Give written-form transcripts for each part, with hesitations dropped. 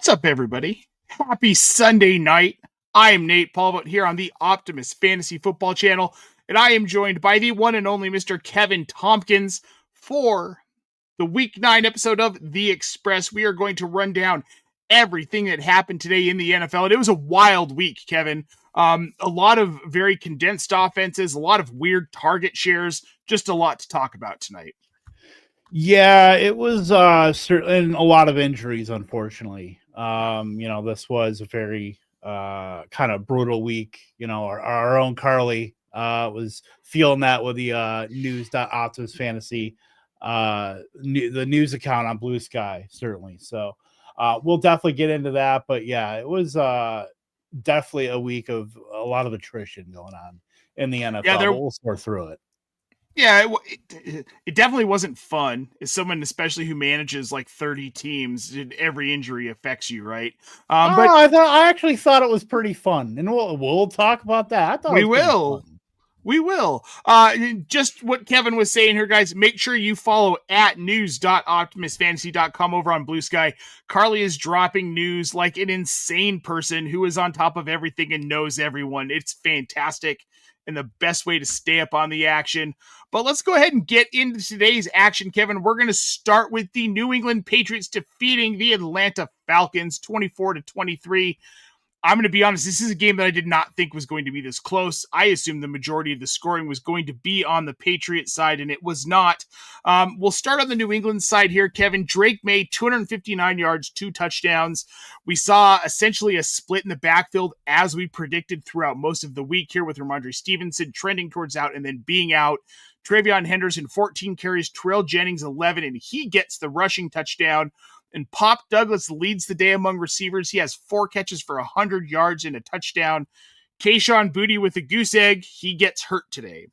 What's up, everybody? Happy Sunday night. I am Nate Polvogt here on the Optimus Fantasy Football Channel, and I am joined by the one and only Mr. Kevin Tompkins for the Week 9 episode of The Express. We are going to run down everything that happened today in the NFL, and it was a wild week, Kevin. A lot of very condensed offenses, a lot of weird target shares, just a lot to talk about tonight. Yeah, it was certainly a lot of injuries, unfortunately. This was a very kind of brutal week. Our own Carly was feeling that with the news.optimus fantasy, the news account on Blue Sky, certainly. So we'll definitely get into that. But yeah, it was definitely a week of a lot of attrition going on in the NFL. Yeah, but we'll sort through it. Yeah, it definitely wasn't fun as someone, especially who manages like 30 teams. Every injury affects you, right? But I actually thought it was pretty fun, and we'll talk about that. I thought we will. Just what Kevin was saying here, guys. Make sure you follow at news.optimusfantasy.com over on Blue Sky. Carly is dropping news like an insane person who is on top of everything and knows everyone. It's fantastic and the best way to stay up on the action. But let's go ahead and get into today's action, Kevin. We're going to start with the New England Patriots defeating the Atlanta Falcons 24-23. I'm going to be honest, this is a game that I did not think was going to be this close. I assumed the majority of the scoring was going to be on the Patriots side, and it was not. We'll start on the New England side here, Kevin. Drake Maye, 259 yards, 2 touchdowns. We saw essentially a split in the backfield as we predicted throughout most of the week here, with Ramondre Stevenson trending towards out and then being out. Travion Henderson, 14 carries, Terrell Jennings, 11, and he gets the rushing touchdown. And Pop Douglas leads the day among receivers. He has 4 catches for 100 yards and a touchdown. Kayshon Boutte with a goose egg. He gets hurt today.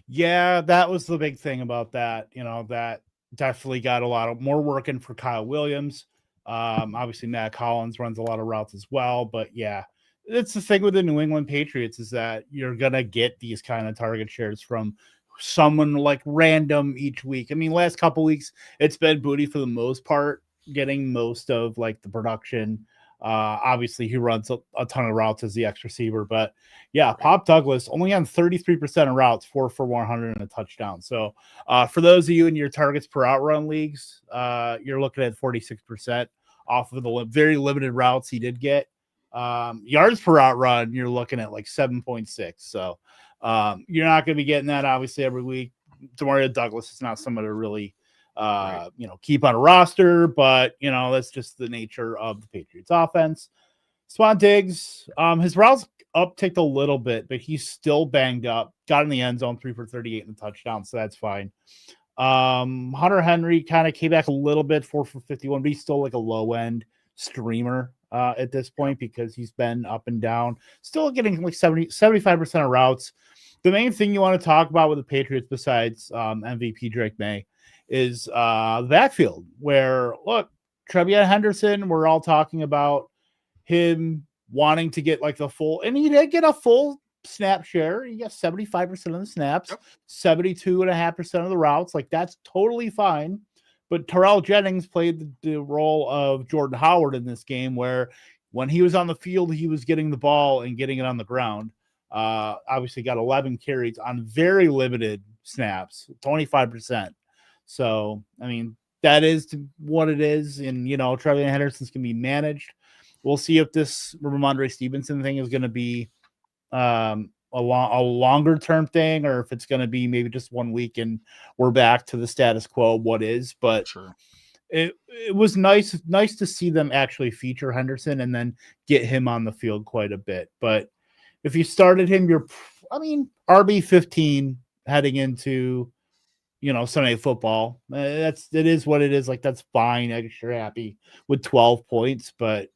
Yeah, that was the big thing about that. That definitely got a lot more working for Kyle Williams. Obviously, Matt Collins runs a lot of routes as well. But yeah, it's the thing with the New England Patriots is that you're going to get these kind of target shares from someone like random each week. I mean, last couple weeks, it's been Boutte for the most part, getting most of like the production. Obviously, he runs a ton of routes as the X receiver, but yeah, Pop Douglas only on 33% of routes, 4 for 100 and a touchdown. So for those of you in your targets per outrun leagues, you're looking at 46% off of the very limited routes he did get. Yards per outrun, you're looking at like 7.6. So you're not going to be getting that obviously every week. Demario Douglas is not someone to really keep on a roster, but that's just the nature of the Patriots offense. Swan Diggs, his routes upticked a little bit, but he's still banged up. Got in the end zone, 3 for 38 and a touchdown, so that's fine. Hunter Henry kind of came back a little bit, 4 for 51, but he's still like a low end streamer at this point because he's been up and down. Still getting like 75% of routes. The main thing you want to talk about with the Patriots besides MVP Drake Maye is the backfield, where, look, Travion Henderson, we're all talking about him wanting to get like the full, and he did get a full snap share. He got 75% of the snaps, 72.5% of the routes. Like, that's totally fine. But Terrell Jennings played the role of Jordan Howard in this game, where when he was on the field, he was getting the ball and getting it on the ground. Obviously got 11 carries on very limited snaps, 25%. So, I mean, that is what it is. And, Travion Henderson's can be managed. We'll see if this Ramondre Stevenson thing is going to be a longer term thing, or if it's going to be maybe just 1 week and we're back to the status quo of what is. But sure, it was nice to see them actually feature Henderson and then get him on the field quite a bit. But if you started him, RB15 heading into, Sunday football. It is what it is. Like, that's fine. I guess you're happy with 12 points, but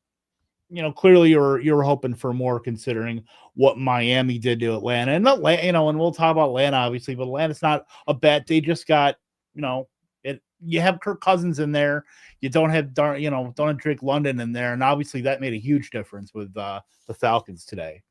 clearly you're hoping for more considering what Miami did to Atlanta. And Atlanta, and we'll talk about Atlanta obviously, but Atlanta's not a bet. They just got, you have Kirk Cousins in there. You don't have Drake London in there, and obviously that made a huge difference with the Falcons today.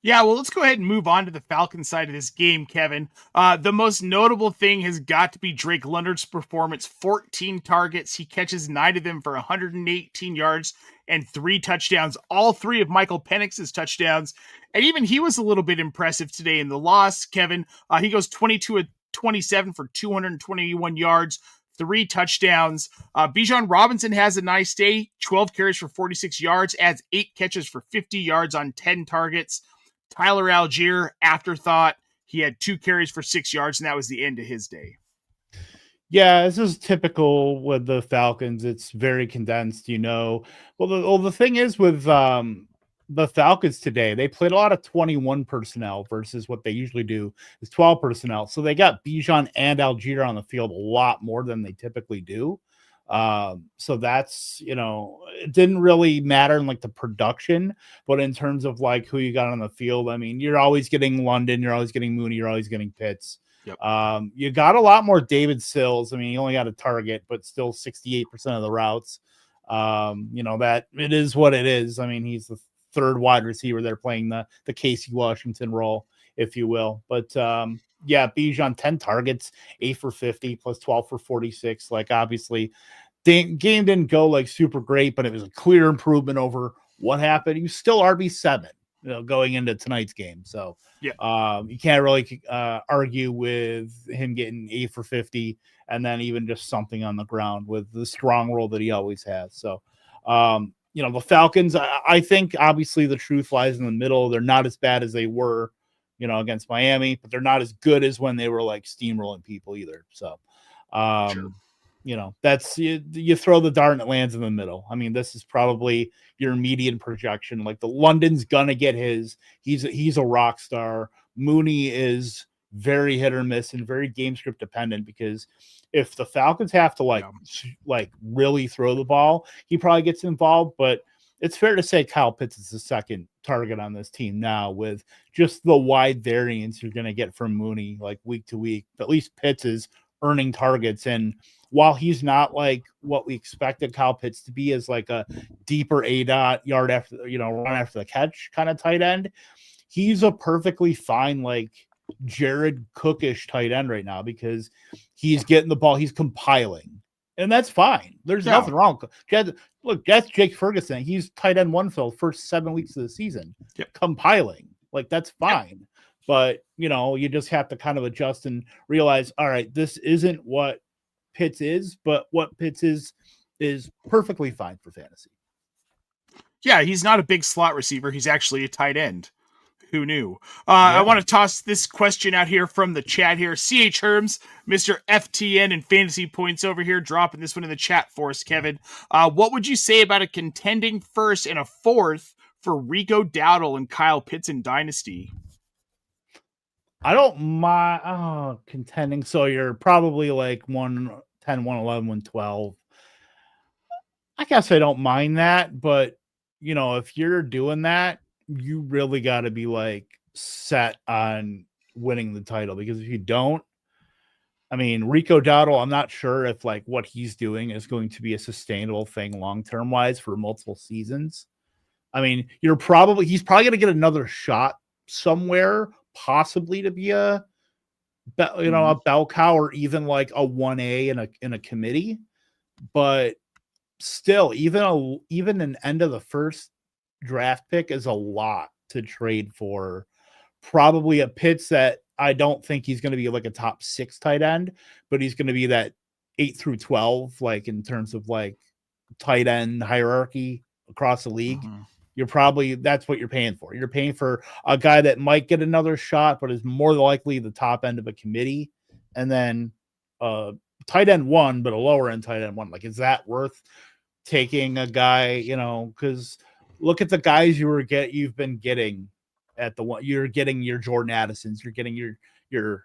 Yeah, well, let's go ahead and move on to the Falcons side of this game, Kevin. The most notable thing has got to be Drake London's performance. 14 targets. He catches 9 of them for 118 yards and 3 touchdowns. All 3 of Michael Penix's touchdowns. And even he was a little bit impressive today in the loss, Kevin. He goes 22 of 27 for 221 yards, 3 touchdowns. Bijan Robinson has a nice day. 12 carries for 46 yards, adds 8 catches for 50 yards on 10 targets. Tyler Algier, afterthought. He had 2 carries for 6 yards, and that was the end of his day. Yeah, this is typical with the Falcons. It's very condensed, Well, the thing is with the Falcons today, they played a lot of 21 personnel versus what they usually do is 12 personnel. So they got Bijan and Algier on the field a lot more than they typically do. So that's, it didn't really matter in like the production, but in terms of like who you got on the field, I mean, you're always getting London, you're always getting Mooney, you're always getting Pitts. Yep. You got a lot more David Sills. I mean, he only got a target, but still 68% of the routes. That it is what it is. I mean, he's the third wide receiver. They're playing the Casey Washington role, if you will. But yeah, Bijan 10 targets, 8 for 50 plus 12 for 46. Like obviously, the game didn't go like super great, but it was a clear improvement over what happened. He was still RB7, going into tonight's game. So yeah, you can't really argue with him getting 8 for 50 and then even just something on the ground with the strong role that he always has. So, the Falcons, I think obviously the truth lies in the middle. They're not as bad as they were, against Miami, but they're not as good as when they were like steamrolling people either. So, Sure. That's you throw the dart and it lands in the middle. I mean, this is probably your median projection. Like the London's gonna get his. He's a rock star. Mooney is very hit or miss and very game script dependent because if the Falcons have to like really throw the ball, he probably gets involved. But it's fair to say Kyle Pitts is the second target on this team now with just the wide variance you're going to get from Mooney like week to week. But at least Pitts is earning targets. And while he's not like what we expected Kyle Pitts to be as like a deeper A-dot yard after, run after the catch kind of tight end, he's a perfectly fine, like Jared Cookish tight end right now because he's getting the ball, he's compiling. And that's fine. There's nothing wrong. Look, that's Jake Ferguson. He's tight end 1 for the first 7 weeks of the season. Yep. Compiling. Like, that's fine. Yep. But, you just have to kind of adjust and realize, all right, this isn't what Pitts is, but what Pitts is perfectly fine for fantasy. Yeah, he's not a big slot receiver. He's actually a tight end. Who knew? I want to toss this question out here from the chat here. CH Herms, Mr. FTN and Fantasy Points over here, dropping this one in the chat for us, Kevin. What would you say about a contending first and a fourth for Rico Dowdle and Kyle Pitts in Dynasty? I don't mind contending. So you're probably like 110, 111, 112. I guess I don't mind that, but if you're doing that, you really got to be like set on winning the title because if you don't, I mean, Rico Dowdle, I'm not sure if like what he's doing is going to be a sustainable thing long-term wise for multiple seasons. I mean, he's probably going to get another shot somewhere, possibly to be a bell cow or even like a 1A in a committee. But still, even an end of the first draft pick is a lot to trade for probably a Pitts that I don't think he's going to be like a top 6 tight end, but he's going to be that 8 through 12, like in terms of like tight end hierarchy across the league. Mm-hmm. That's what you're paying for. You're paying for a guy that might get another shot, but is more likely the top end of a committee. And then tight end 1, but a lower end tight end 1. Like, is that worth taking a guy, because look at the guys you've been getting at the one. You're getting your Jordan Addisons, you're getting your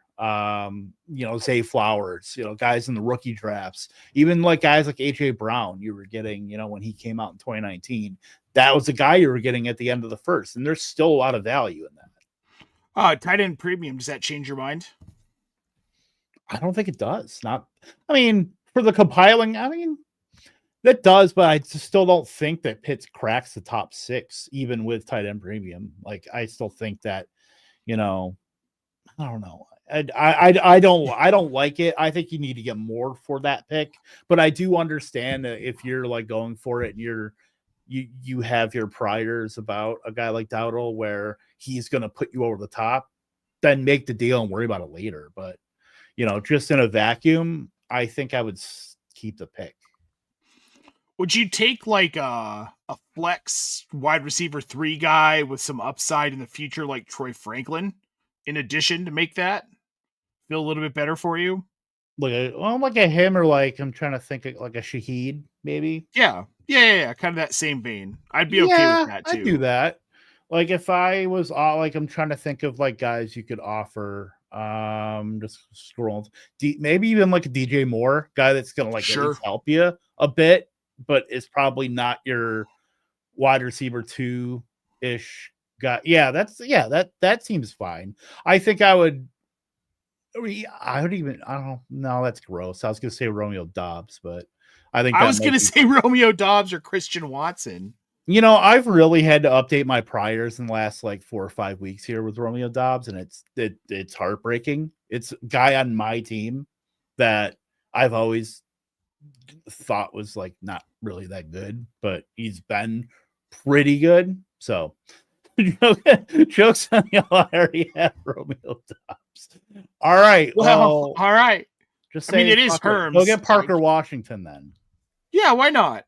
Zay Flowers, guys in the rookie drafts, even like guys like AJ Brown, you were getting, when he came out in 2019, that was the guy you were getting at the end of the first. And there's still a lot of value in that. Tight end premium. Does that change your mind? I don't think it does. For the compiling, That does, but I still don't think that Pitts cracks the top 6, even with tight end premium. Like, I still think that, I don't know. I don't like it. I think you need to get more for that pick, but I do understand that if you're like going for it and you have your priors about a guy like Dowdle where he's going to put you over the top, then make the deal and worry about it later. But just in a vacuum, I think I would keep the pick. Would you take like a flex wide receiver 3 guy with some upside in the future, like Troy Franklin, in addition to make that feel a little bit better for you? Like a him, or like I'm trying to think of like a Shaheed, maybe. Yeah. Kind of that same vein. I'd be okay with that too. I'd do that. Like if I was like, I'm trying to think of like guys you could offer. Just scrolling, maybe even like a DJ Moore guy that's gonna like at least help you a bit, but it's probably not your wide receiver 2-ish guy. That seems fine. I think I would even, I don't know. No, that's gross. I was going to say Romeo Doubs, but I think I was going to say Romeo Doubs or Christian Watson. I've really had to update my priors in the last like 4 or 5 weeks here with Romeo Doubs, and it's heartbreaking. It's a guy on my team that I've always thought was like not really that good, but he's been pretty good. So jokes on you, I already have Romeo Doubs. All right. Well, all right. Just say it is Herms. Go get Parker Washington then. Yeah, why not?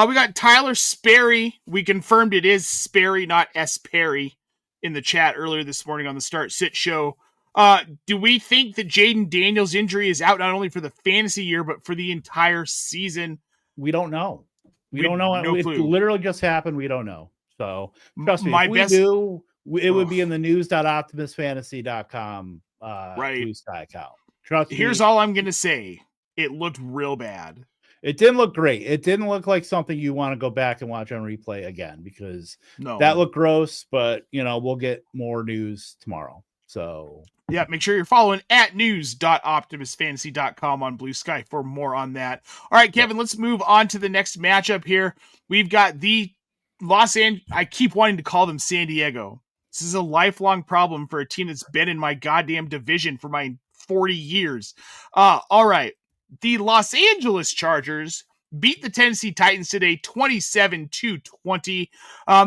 We got Tyler Sperry. We confirmed it is Sperry, not S. Perry, in the chat earlier this morning on the Start Sit show. Do we think that Jaden Daniels' injury is out not only for the fantasy year, but for the entire season? We don't know. We don't know. No clue. It literally just happened. We don't know. So trust me, if we do, it would be in the news.optimusfantasy.com Blue Sky account. Trust me. Here's all I'm going to say. It looked real bad. It didn't look great. It didn't look like something you want to go back and watch on replay again, because that looked gross, but we'll get more news tomorrow. So yeah, make sure you're following at news.optimusfantasy.com on Blue Sky for more on that. All right, Kevin, let's move on to the next matchup here. We've got the Los Angeles. I keep wanting to call them San Diego. This is a lifelong problem for a team that's been in my goddamn division for my 40 years. All right. The Los Angeles Chargers beat the Tennessee Titans today 27-20.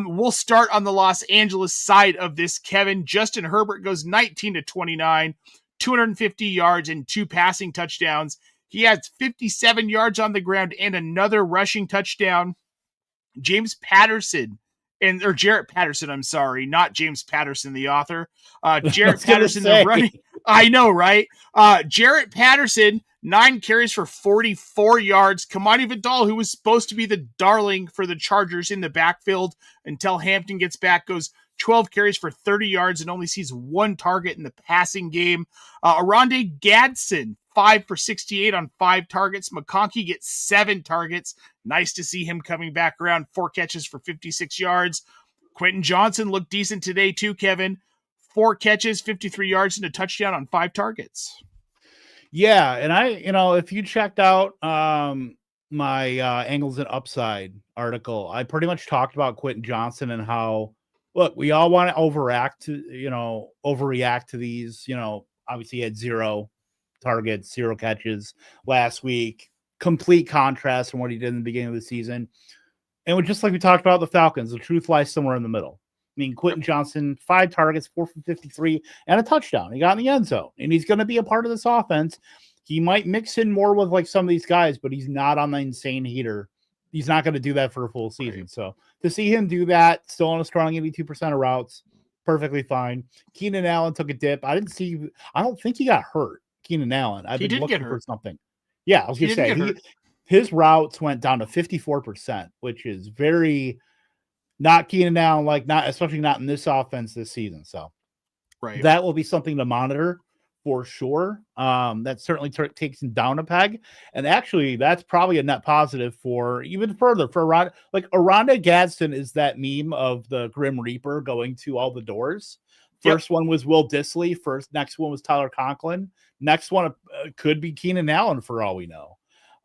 We'll start on the Los Angeles side of this, Kevin. Justin Herbert goes 19-29, 250 yards and 2 passing touchdowns. He has 57 yards on the ground and another rushing touchdown. Jarrett Patterson, I'm sorry, not James Patterson, the author. Jarrett Patterson, the running. I know, right? Jarrett Patterson, 9 carries for 44 yards. Kamani Vidal, who was supposed to be the darling for the Chargers in the backfield until Hampton gets back, goes 12 carries for 30 yards and only sees 1 target in the passing game. Aronde Gadsden, 5 for 68 on 5 targets. McConkey gets 7 targets. Nice to see him coming back around. 4 catches for 56 yards. Quentin Johnson looked decent today too, Kevin. 4 catches, 53 yards, and a touchdown on 5 targets. Yeah, and if you checked out my Angles and Upside article, I pretty much talked about Quentin Johnson and how, look, we all want to overreact to these. Obviously he had 0 targets, 0 catches last week. Complete contrast from what he did in the beginning of the season. And just like we talked about the Falcons, the truth lies somewhere in the middle. I mean, Quentin Johnson, 5 targets, 4 for 53, and a touchdown. He got in the end zone, and he's going to be a part of this offense. He might mix in more with like some of these guys, but he's not on the insane heater. He's not going to do that for a full season. Right. So to see him do that, still on a strong 82% of routes, perfectly fine. Keenan Allen took a dip. I don't think he got hurt. Keenan Allen. I've been looking for something. Yeah, I was going to say his routes went down to 54%, which is very not Keenan Allen, especially not in this offense this season. So that will be something to monitor for sure. That certainly takes him down a peg. And actually, that's probably a net positive for even further for Aronde Gadsden is that meme of the Grim Reaper going to all the doors. First one was Will Dissly. Next one was Tyler Conklin. Next one could be Keenan Allen for all we know.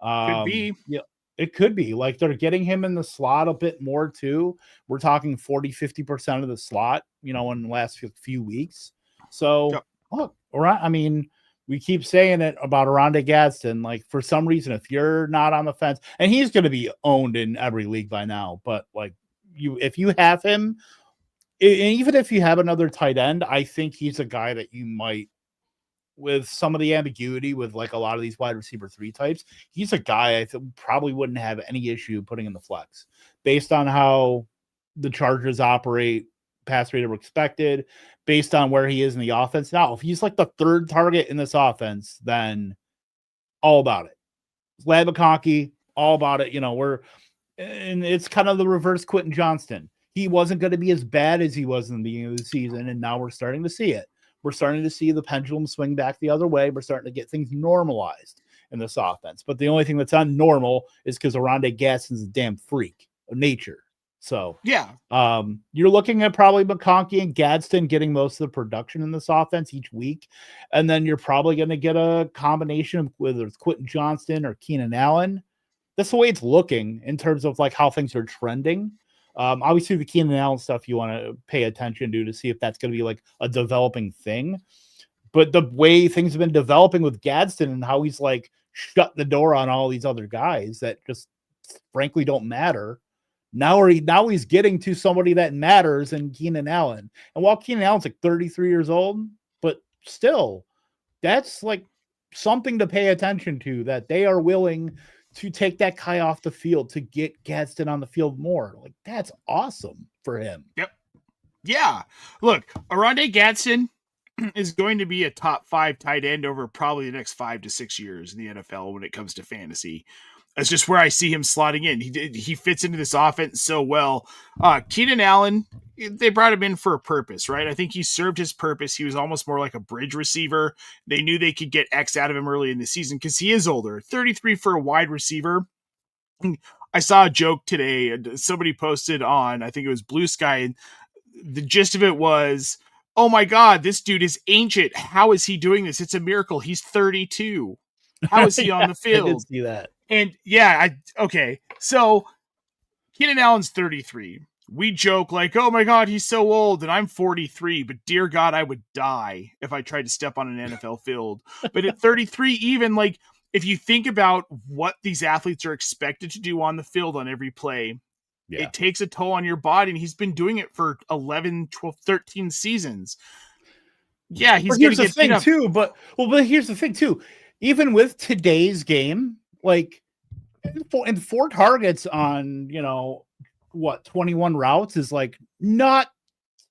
Could be. Yeah. It could be like they're getting him in the slot a bit more too. We're talking 40-50% of the slot, in the last few weeks. So Yep. look, I mean, we keep saying it about Oronde Gadsden. Like for some reason, if you're not on the fence, and he's going to be owned in every league by now, but like if you have him, even if you have another tight end, I think he's a guy that you might, with some of the ambiguity with like a lot of these wide receiver 3 types, he's a guy I probably wouldn't have any issue putting in the flex based on how the Chargers operate, pass rate over expected, based on where he is in the offense. Now, if he's like the 3rd target in this offense, then all about it. Vlad McConkey, all about it. And it's kind of the reverse Quentin Johnston. He wasn't going to be as bad as he was in the beginning of the season, and now we're starting to see it. We're starting to see the pendulum swing back the other way. We're starting to get things normalized in this offense. But the only thing that's unnormal is because Oronde Gadsden's a damn freak of nature. So, yeah, you're looking at probably McConkey and Gadsden getting most of the production in this offense each week. And then you're probably going to get a combination of whether it's Quentin Johnston or Keenan Allen. That's the way it's looking in terms of like how things are trending. Obviously, the Keenan Allen stuff you want to pay attention to see if that's going to be like a developing thing. But the way things have been developing with Gadsden and how he's like shut the door on all these other guys that just frankly don't matter. Now he's getting to somebody that matters in Keenan Allen. And while Keenan Allen's like 33 years old, but still, that's like something to pay attention to, that they are willing to take that guy off the field to get Gadsden on the field more. Like, that's awesome for him. Yep. Yeah. Look, Oronde Gadsden is going to be a top 5 tight end over probably the next 5 to 6 years in the NFL when it comes to fantasy. That's just where I see him slotting in. He fits into this offense so well. Keenan Allen, they brought him in for a purpose, right? I think he served his purpose. He was almost more like a bridge receiver. They knew they could get X out of him early in the season because he is older. 33 for a wide receiver. I saw a joke today. Somebody posted on, I think it was Blue Sky, and the gist of it was, oh my God, this dude is ancient. How is he doing this? It's a miracle. He's 32. How is he on the field? I did see that. And yeah, okay. So Keenan Allen's 33. We joke like, oh my God, he's so old, and I'm 43, but dear God, I would die if I tried to step on an NFL field. But at 33, even like, if you think about what these athletes are expected to do on the field on every play, it takes a toll on your body, and he's been doing it for 11, 12, 13 seasons. Yeah, he's going to get beat up. But here's the thing too. Even with today's game, like in 4 targets on, 21 routes is like not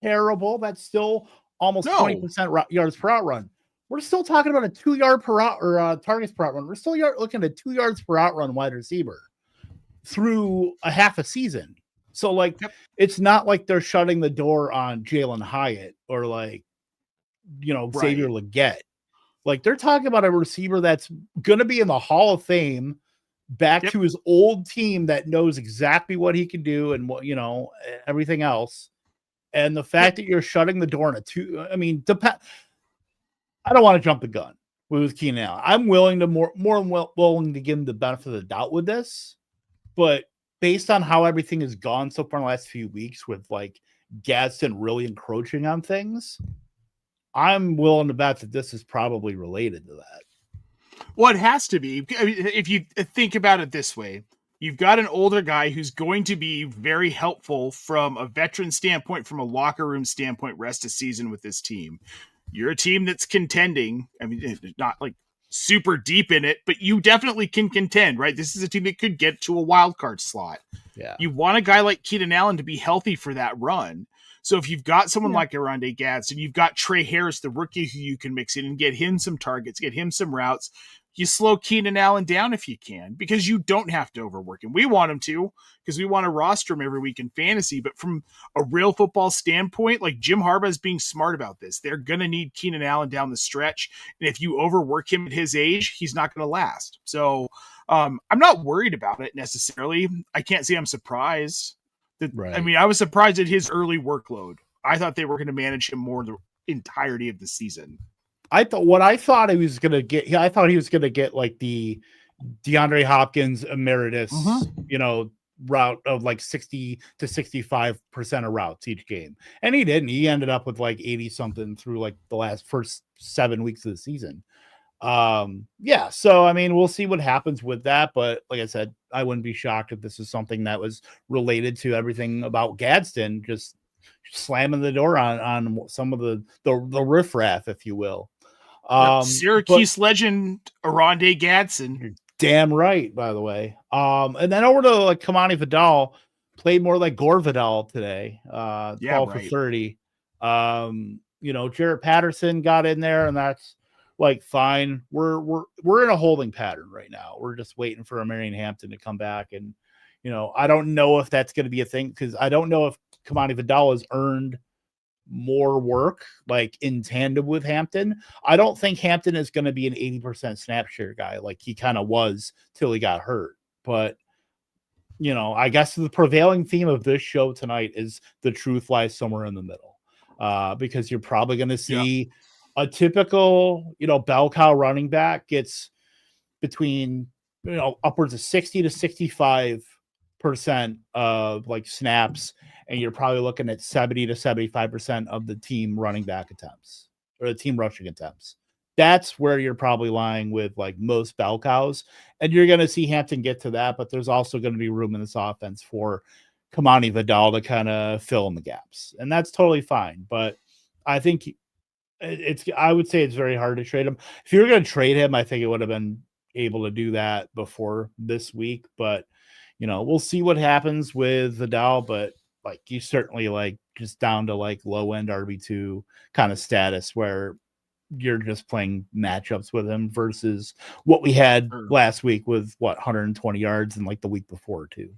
terrible. That's still almost 20% yards per out run. We're still talking about a 2 yard per out or targets per out run. We're still looking at 2 yards per out run wide receiver through a half a season. So like, It's not like they're shutting the door on Jalen Hyatt or like, Xavier Legette. Like, they're talking about a receiver that's going to be in the Hall of Fame, back to his old team that knows exactly what he can do and what, everything else. And the fact that you're shutting the door on I don't want to jump the gun with Keenan Allen. I'm willing to more willing to give him the benefit of the doubt with this, but based on how everything has gone so far in the last few weeks with like Gadsden really encroaching on things, I'm willing to bet that this is probably related to that. Well, it has to be. I mean, if you think about it this way, you've got an older guy who's going to be very helpful from a veteran standpoint, from a locker room standpoint, rest of season with this team. You're a team that's contending. I mean, not like super deep in it, but you definitely can contend, right? This is a team that could get to a wild card slot. Yeah. You want a guy like Keenan Allen to be healthy for that run. So if you've got someone like Oronde Gadsden, you've got Trey Harris, the rookie, who you can mix in and get him some targets, get him some routes. You slow Keenan Allen down if you can, because you don't have to overwork him. We want him to, because we want to roster him every week in fantasy. But from a real football standpoint, like Jim Harbaugh is being smart about this. They're going to need Keenan Allen down the stretch. And if you overwork him at his age, he's not going to last. So I'm not worried about it necessarily. I can't say I'm surprised. I mean, I was surprised at his early workload. I thought they were going to manage him more the entirety of the season. I thought he was going to get like the DeAndre Hopkins emeritus, Mhm. route of like 60 to 65% of routes each game. And he didn't. He ended up with like 80 something through like the first 7 weeks of the season. Yeah, so I mean, we'll see what happens with that, but like I said, I wouldn't be shocked if this is something that was related to everything about Gadsden just slamming the door on some of the riffraff, if you will. Yep. But Syracuse legend Aronde Gadsden. you're damn right, by the way. And then over to like Kamani Vidal, played more like Gore Vidal today. 12 for 30. Jarrett Patterson got in there, and that's like fine. We're in a holding pattern right now. We're just waiting for Marion Hampton to come back, and I don't know if that's going to be a thing, because I don't know if Kamani Vidal has earned more work like in tandem with Hampton. I don't think Hampton is going to be an 80% snap share guy like he kind of was till he got hurt. But I guess the prevailing theme of this show tonight is the truth lies somewhere in the middle, because you're probably going to see a typical bell cow running back gets between upwards of 60 to 65% of like snaps, and you're probably looking at 70 to 75% of the team running back attempts or the team rushing attempts. That's where you're probably lying with like most bell cows, and you're going to see Hampton get to that, but there's also going to be room in this offense for Kamani Vidal to kind of fill in the gaps, and that's totally fine. But I think I would say it's very hard to trade him. If you were going to trade him, I think it would have been able to do that before this week, but we'll see what happens with Vidal. But like, you certainly like just down to like low end RB2 kind of status where you're just playing matchups with him versus what we had last week with 120 yards and like the week before too.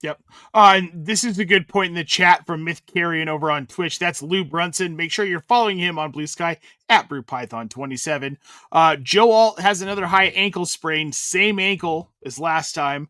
Yep. And this is a good point in the chat from Myth Carrion over on Twitch. That's Lou Brunson. Make sure you're following him on Blue Sky at BrewPython27. Joe Alt has another high ankle sprain, same ankle as last time.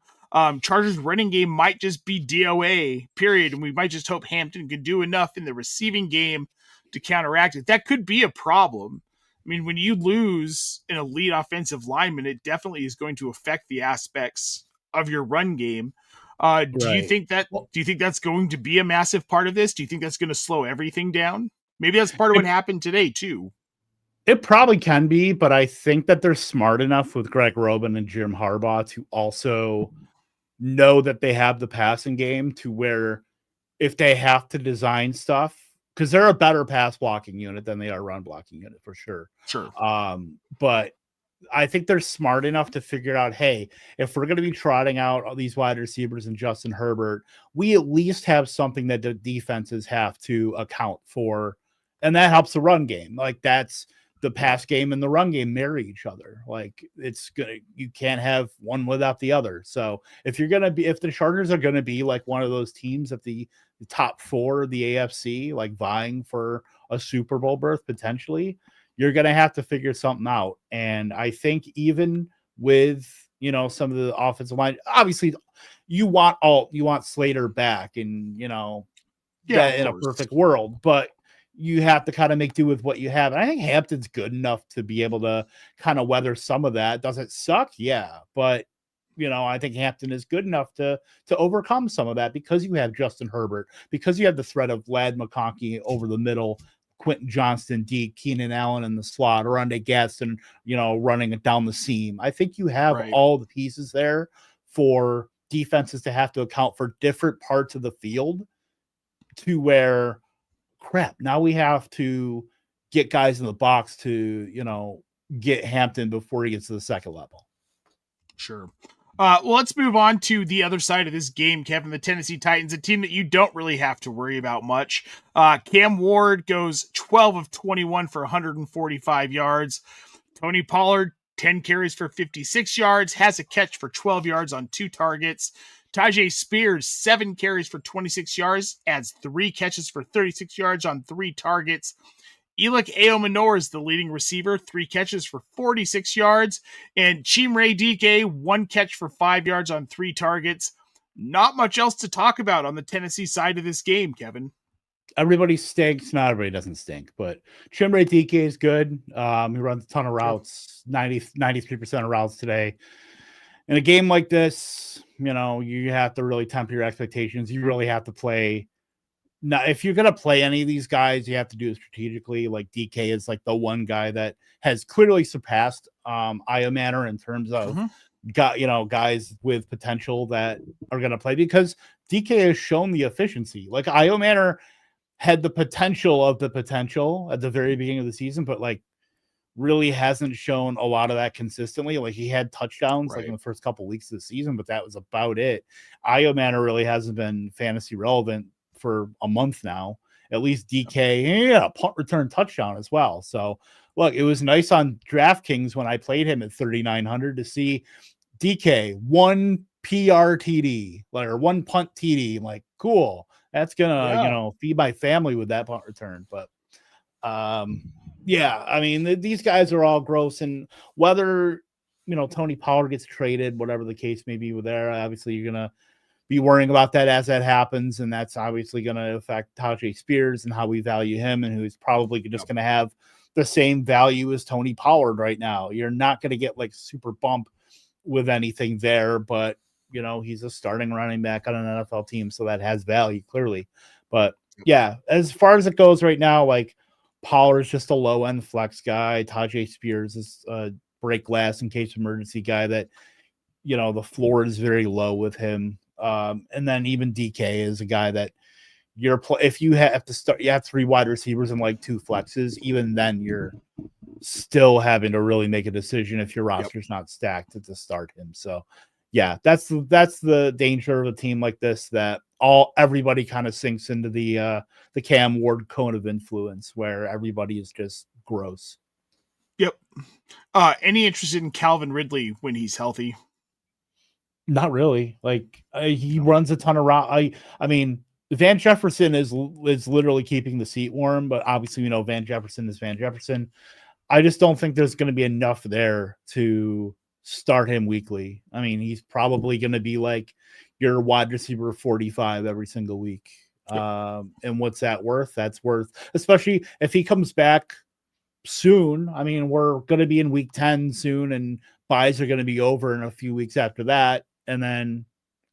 Chargers running game might just be DOA, period. And we might just hope Hampton could do enough in the receiving game to counteract it. That could be a problem. I mean, when you lose an elite offensive lineman, it definitely is going to affect the aspects of your run game. Do you think that's going to be a massive part of this? Do you think that's going to slow everything down? Maybe that's part of what happened today too. It probably can be, but I think that they're smart enough with Greg Roman and Jim Harbaugh to also know that they have the passing game to where if they have to design stuff, because they're a better pass blocking unit than they are run blocking unit for sure. Sure. But I think they're smart enough to figure out, hey, if we're going to be trotting out all these wide receivers and Justin Herbert, we at least have something that the defenses have to account for. And that helps the run game. Like, that's the pass game and the run game marry each other. Like, you can't have one without the other. So if the Chargers are going to be like one of those teams at the top 4 of the AFC, like vying for a Super Bowl berth potentially, you're going to have to figure something out. And I think even with, some of the offensive line, obviously you want Slater back and, in a perfect world, but you have to kind of make do with what you have. And I think Hampton's good enough to be able to kind of weather some of that. Does it suck? Yeah. But, I think Hampton is good enough to overcome some of that because you have Justin Herbert, because you have the threat of Ladd McConkey over the middle, Quentin Johnston, Deke, Keenan Allen in the slot, Aronde Gadsden, running it down the seam. I think you have all the pieces there for defenses to have to account for different parts of the field to where, crap, now we have to get guys in the box to, get Hampton before he gets to the second level. Sure. Well, let's move on to the other side of this game, Kevin. The Tennessee Titans, a team that you don't really have to worry about much. Cam Ward goes 12 of 21 for 145 yards. Tony Pollard, 10 carries for 56 yards, has a catch for 12 yards on 2 targets. Tajay Spears, 7 carries for 26 yards, adds 3 catches for 36 yards on 3 targets. Elick Aomanor is the leading receiver, 3 catches for 46 yards. And Chimere Dike, 1 catch for 5 yards on 3 targets. Not much else to talk about on the Tennessee side of this game, Kevin. Everybody stinks. Not everybody doesn't stink, but Chimere Dike is good. He runs a ton of routes, 93% of routes today. in a game like this, you have to really temper your expectations. You really have to play. Now, if you're gonna play any of these guys, you have to do it strategically. Like DK is like the one guy that has clearly surpassed Io Manor in terms of guys with potential that are gonna play, because DK has shown the efficiency. Like Io Manor had the potential at the very beginning of the season, but like really hasn't shown a lot of that consistently. Like he had touchdowns like in the first couple weeks of the season, but that was about it. Io Manor really hasn't been fantasy relevant for a month now. At least DK, a punt return touchdown as well. So look, it was nice on DraftKings when I played him at 3,900 to see DK one PRTD, or one punt TD. I'm like, cool. That's gonna, feed my family with that punt return. But yeah, I mean, these guys are all gross, and whether Tony Pollard gets traded, whatever the case may be with there, obviously you're gonna be worrying about that as that happens, and that's obviously gonna affect Tajay Spears and how we value him, and who's probably just gonna have the same value as Tony Pollard right now. You're not gonna get like super bump with anything there, but he's a starting running back on an NFL team, so that has value clearly. But yeah, as far as it goes right now, like Pollard's just a low end flex guy. Tajay Spears is a break glass in case of emergency guy that the floor is very low with him. And then even DK is a guy that if you have to start, you have 3 wide receivers and like 2 flexes, even then you're still having to really make a decision if your roster's not stacked to start him. So yeah, that's the danger of a team like this, that everybody kind of sinks into the Cam Ward cone of influence where everybody is just gross. Yep. Any interest in Calvin Ridley when he's healthy? Not really. Like he runs a ton of route. I mean, Van Jefferson is literally keeping the seat warm, but obviously Van Jefferson is Van Jefferson. I just don't think there's going to be enough there to start him weekly. I mean, he's probably going to be like your wide receiver 45 every single week. And what's that worth? That's worth, especially if he comes back soon. I mean, we're going to be in week 10 soon, and buys are going to be over in a few weeks after that. And then,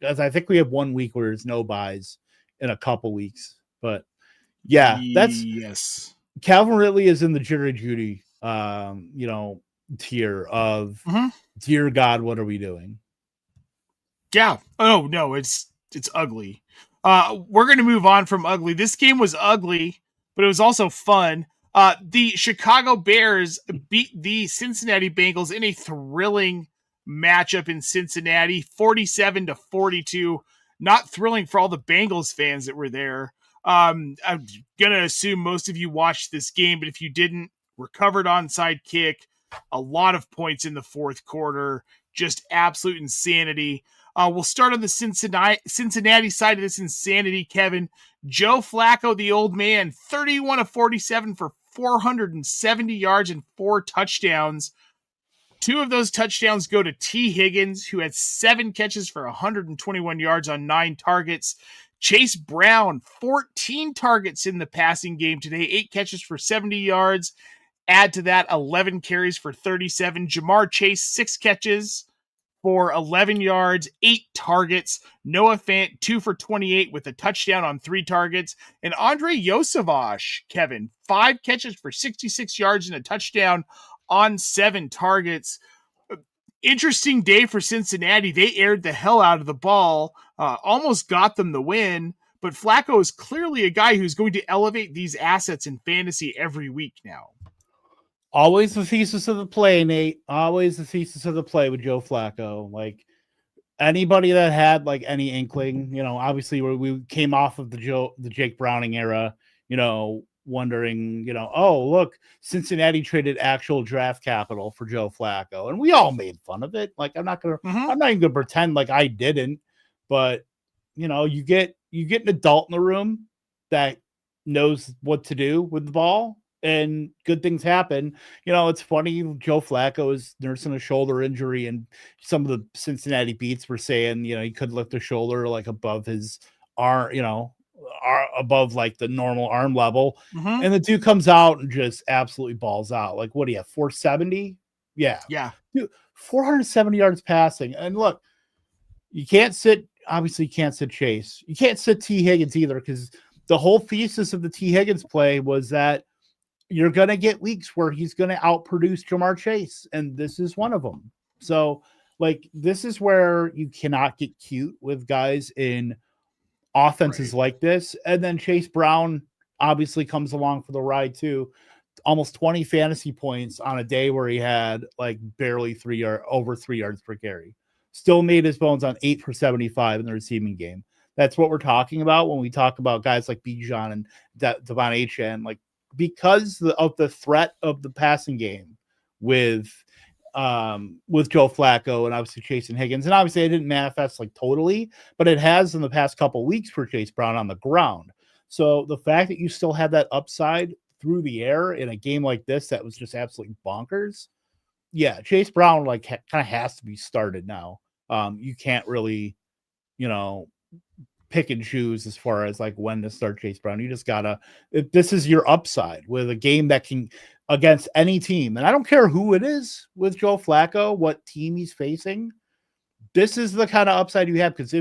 as I think we have 1 week where there's no buys in a couple weeks. But yeah, that's Calvin Ridley is in the Jerry Jeudy, tier of dear God, what are we doing? Yeah. Oh no, it's ugly. We're gonna move on from ugly. This game was ugly, but it was also fun. The Chicago Bears beat the Cincinnati Bengals in a thrilling matchup in Cincinnati, 47-42. Not thrilling for all the Bengals fans that were there. I'm gonna assume most of you watched this game, but if you didn't, recovered onside kick, a lot of points in the fourth quarter, just absolute insanity. We'll start on the Cincinnati side of this insanity, Kevin. Joe Flacco, the old man, 31-47 for 470 yards and 4 touchdowns. 2 of those touchdowns go to T. Higgins, who had 7 catches for 121 yards on 9 targets. Chase Brown, 14 targets in the passing game today, 8 catches for 70 yards. Add to that 11 carries for 37. Jamar Chase, 6 catches for 11 yards, 8 targets. Noah Fant, 2 for 28 with a touchdown on 3 targets. And Andre Yosevach, Kevin, 5 catches for 66 yards and a touchdown on 7 targets. Interesting day for Cincinnati. They aired the hell out of the ball, almost got them the win. But Flacco is clearly a guy who's going to elevate these assets in fantasy every week now. Always the thesis of the play, Nate. Always the thesis of the play with Joe Flacco. Like anybody that had like any inkling, obviously we came off of the Jake Browning era, wondering, oh, look, Cincinnati traded actual draft capital for Joe Flacco. And we all made fun of it. Like I'm not even gonna pretend like I didn't, but you get an adult in the room that knows what to do with the ball, and good things happen. It's funny, Joe Flacco is nursing a shoulder injury, and some of the Cincinnati beats were saying, he could lift the shoulder like above his arm, above like the normal arm level. And the dude comes out and just absolutely balls out. Like, what do you have, 470? Yeah. Dude, 470 yards passing. And look, you can't sit Chase. You can't sit T. Higgins either, because the whole thesis of the T. Higgins play was that you're going to get weeks where he's going to outproduce Jamar Chase, and this is one of them. So, like, this is where you cannot get cute with guys in offenses like this. And then Chase Brown obviously comes along for the ride too. Almost 20 fantasy points on a day where he had like barely over 3 yards per carry. Still made his bones on 8 for 75 in the receiving game. That's what we're talking about when we talk about guys like Bijan and Davante Adams, like, because of the threat of the passing game with Joe Flacco and obviously Chase and Higgins. And obviously it didn't manifest like totally, but it has in the past couple weeks for Chase Brown on the ground. So the fact that you still have that upside through the air in a game like this that was just absolutely bonkers. Yeah, Chase Brown like kind of has to be started now. You can't really, pick and choose as far as like when to start Chase Brown. You just gotta, this is your upside with a game that can against any team. And I don't care who it is with Joe Flacco, what team he's facing. This is the kind of upside you have, because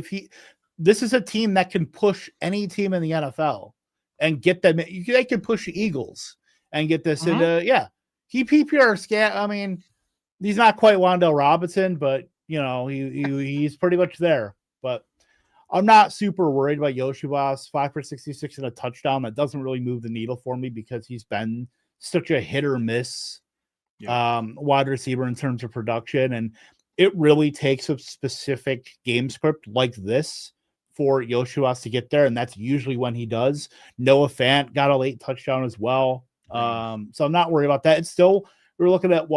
this is a team that can push any team in the NFL and get them. They can push the Eagles and get this into, he PPR scat. I mean, he's not quite Wan'Dale Robinson, but he's pretty much there. But I'm not super worried about Yoshibas. 5 for 66 and a touchdown. That doesn't really move the needle for me because he's been such a hit or miss wide receiver in terms of production. And it really takes a specific game script like this for Yoshibas to get there. And that's usually when he does. Noah Fant got a late touchdown as well. So I'm not worried about that. It's still, we're looking at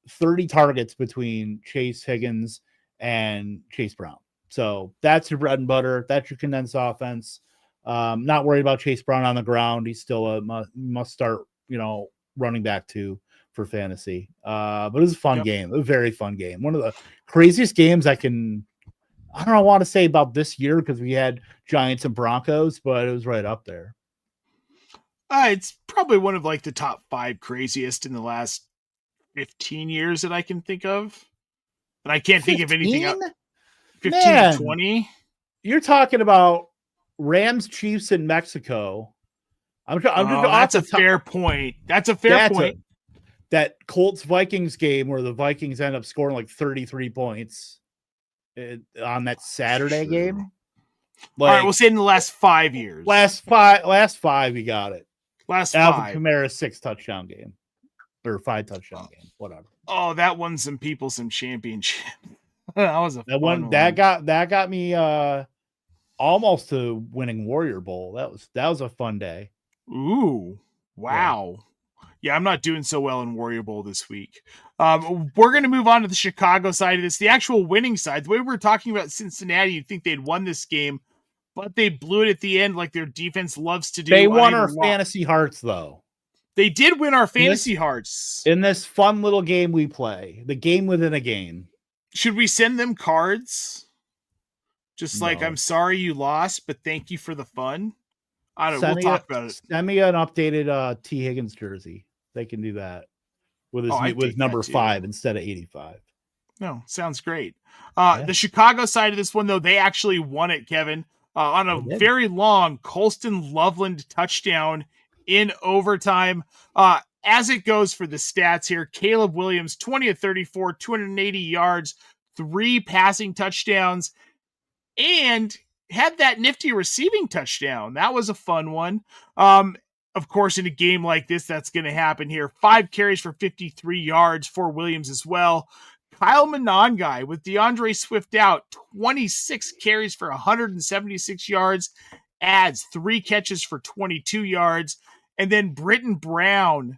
30 targets between Chase Higgins and Chase Brown. So that's your bread and butter. That's your condensed offense. Not worried about Chase Brown on the ground. He's still a must start, running back too for fantasy. But it was a fun game. A very fun game. One of the craziest games I want to say about this year, because we had Giants and Broncos, but it was right up there. It's probably one of like the top 5 craziest in the last 15 years that I can think of. And I can't think of anything else. 15 to 20. You're talking about Rams, Chiefs in Mexico. That's a fair point. That's a fair point. That Colts Vikings game where the Vikings end up scoring like 33 points on that Saturday game. All right, we'll say in the last 5 years. Last five, you got it. Last Alvin 5. Kamara's 6 touchdown game or 5 touchdown game, whatever. Oh, that won some people some championship. That was that one. That got me almost to winning Warrior Bowl. That was a fun day. Ooh, wow. Yeah, I'm not doing so well in Warrior Bowl this week. We're going to move on to the Chicago side of this, the actual winning side. The way we were talking about Cincinnati, you'd think they'd won this game, but they blew it at the end like their defense loves to do. They won our fantasy hearts, though. They did win our fantasy hearts. In this fun little game we play, the game within a game. Should we send them cards? Just like, I'm sorry you lost, but thank you for the fun. I don't know. We'll talk about it. Send me an updated T. Higgins jersey. They can do that with number 5 instead of 85. No, sounds great. The Chicago side of this one, though, they actually won it, Kevin, on a very long Colston Loveland touchdown in overtime. As it goes for the stats here, Caleb Williams, 20 of 34, 280 yards, 3 passing touchdowns, and had that nifty receiving touchdown. That was a fun one. Of course, in a game like this, that's going to happen here. 5 carries for 53 yards for Williams as well. Kyle Monangai with DeAndre Swift out, 26 carries for 176 yards, adds 3 catches for 22 yards. And then Britton Brown,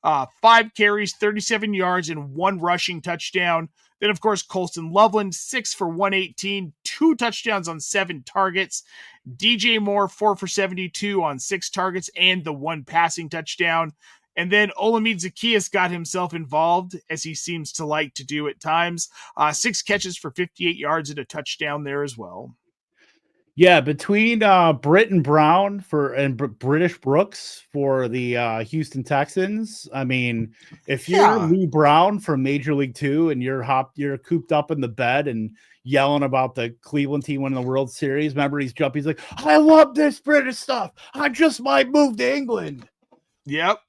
5 carries, 37 yards, and 1 rushing touchdown. Then, of course, Colston Loveland, 6 for 118, 2 touchdowns on 7 targets. DJ Moore, 4 for 72 on 6 targets and the 1 passing touchdown. And then Olamide Zaccheaus got himself involved, as he seems to like to do at times. 6 catches for 58 yards and a touchdown there as well. Yeah, between Britton Brown and British Brooks for the Houston Texans. I mean, if you're Yeah. Lou Brown from Major League Two and you're cooped up in the bed and yelling about the Cleveland team winning the World Series, remember he's jumping. He's like, "I love this British stuff. I just might move to England." Yep.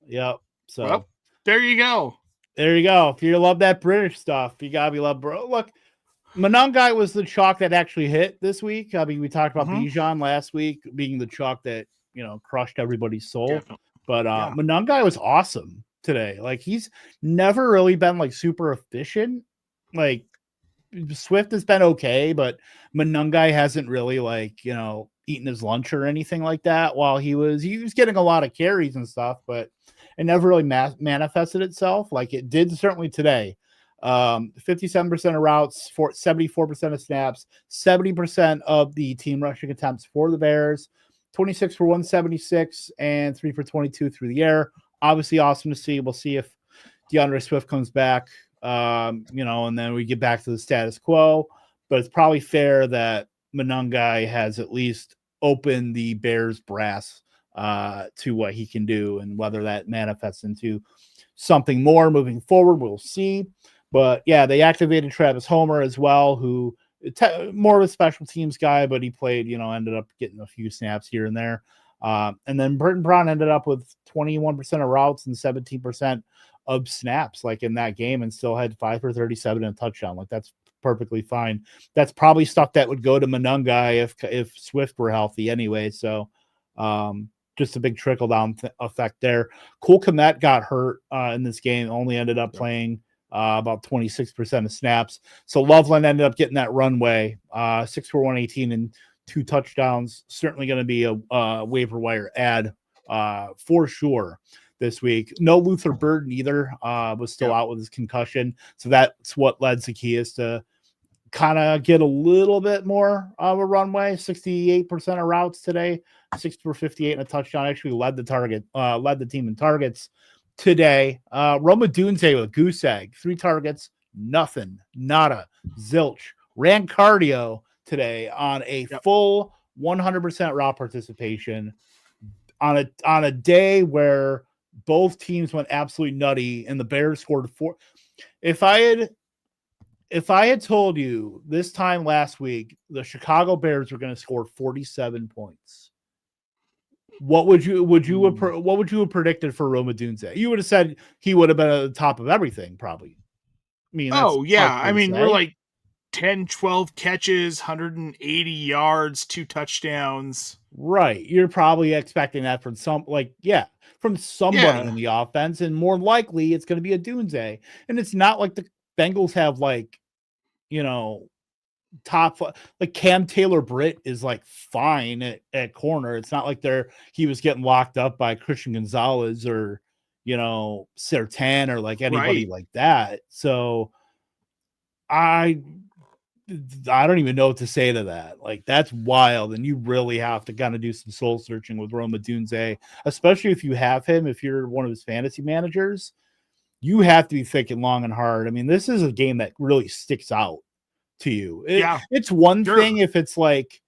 Yep. So Well, there you go. there you go. If you love that British stuff, you gotta be love, bro. Look, Monangai was the chalk that actually hit this week. I mean, we talked about Bijan last week being the chalk that, crushed everybody's soul. Definitely. But Monangai was awesome today. Like, he's never really been like super efficient. Like, Swift has been okay, but Monangai hasn't really eaten his lunch or anything like that while he was getting a lot of carries and stuff, but it never really manifested itself like it did certainly today. 57% of routes, 74% of snaps, 70% of the team rushing attempts for the Bears, 26 for 176 and 3 for 22 through the air. Obviously awesome to see. We'll see if DeAndre Swift comes back, and then we get back to the status quo, but it's probably fair that Monangai has at least opened the Bears brass to what he can do, and whether that manifests into something more moving forward, we'll see. But yeah, they activated Travis Homer as well, who more of a special teams guy, but he played, ended up getting a few snaps here and there. And then Britton Brown ended up with 21% of routes and 17% of snaps, like in that game, and still had 5 for 37 and a touchdown. Like, that's perfectly fine. That's probably stuff that would go to Monangai if Swift were healthy anyway. So just a big trickle down effect there. Cole Kmet got hurt in this game, only ended up playing about 26% of snaps. So Loveland ended up getting that runway, 6 for 118 and 2 touchdowns. Certainly going to be a waiver wire ad for sure this week. No Luther Burden either, was still out with his concussion. So that's what led Zacchaeus to kind of get a little bit more of a runway. 68% of routes today, 6 for 58 and a touchdown. Actually led the team in targets today. Roma Dunze with a goose egg, 3 targets, nothing, nada, zilch. Ran cardio today on a full 100% route participation on a day where both teams went absolutely nutty and the Bears scored 4. If I had told you this time last week the Chicago Bears were going to score 47 points, what would you have predicted for Roma Dunze? You would have said he would have been at the top of everything, probably. I mean, that's we're like 10, 12 catches, 180 yards, 2 touchdowns. Right. You're probably expecting that from somebody in the offense, and more likely it's going to be a Dunze. And it's not like the Bengals have top, like Cam Taylor-Britt is like fine at corner. It's not like he was getting locked up by Christian Gonzalez or Sertan or like anybody like that. So I don't even know what to say to that. Like, that's wild, and you really have to kind of do some soul searching with Roma Dunze, especially if you have him. If you're one of his fantasy managers, you have to be thinking long and hard. I mean, this is a game that really sticks out to you. It's one thing if it's like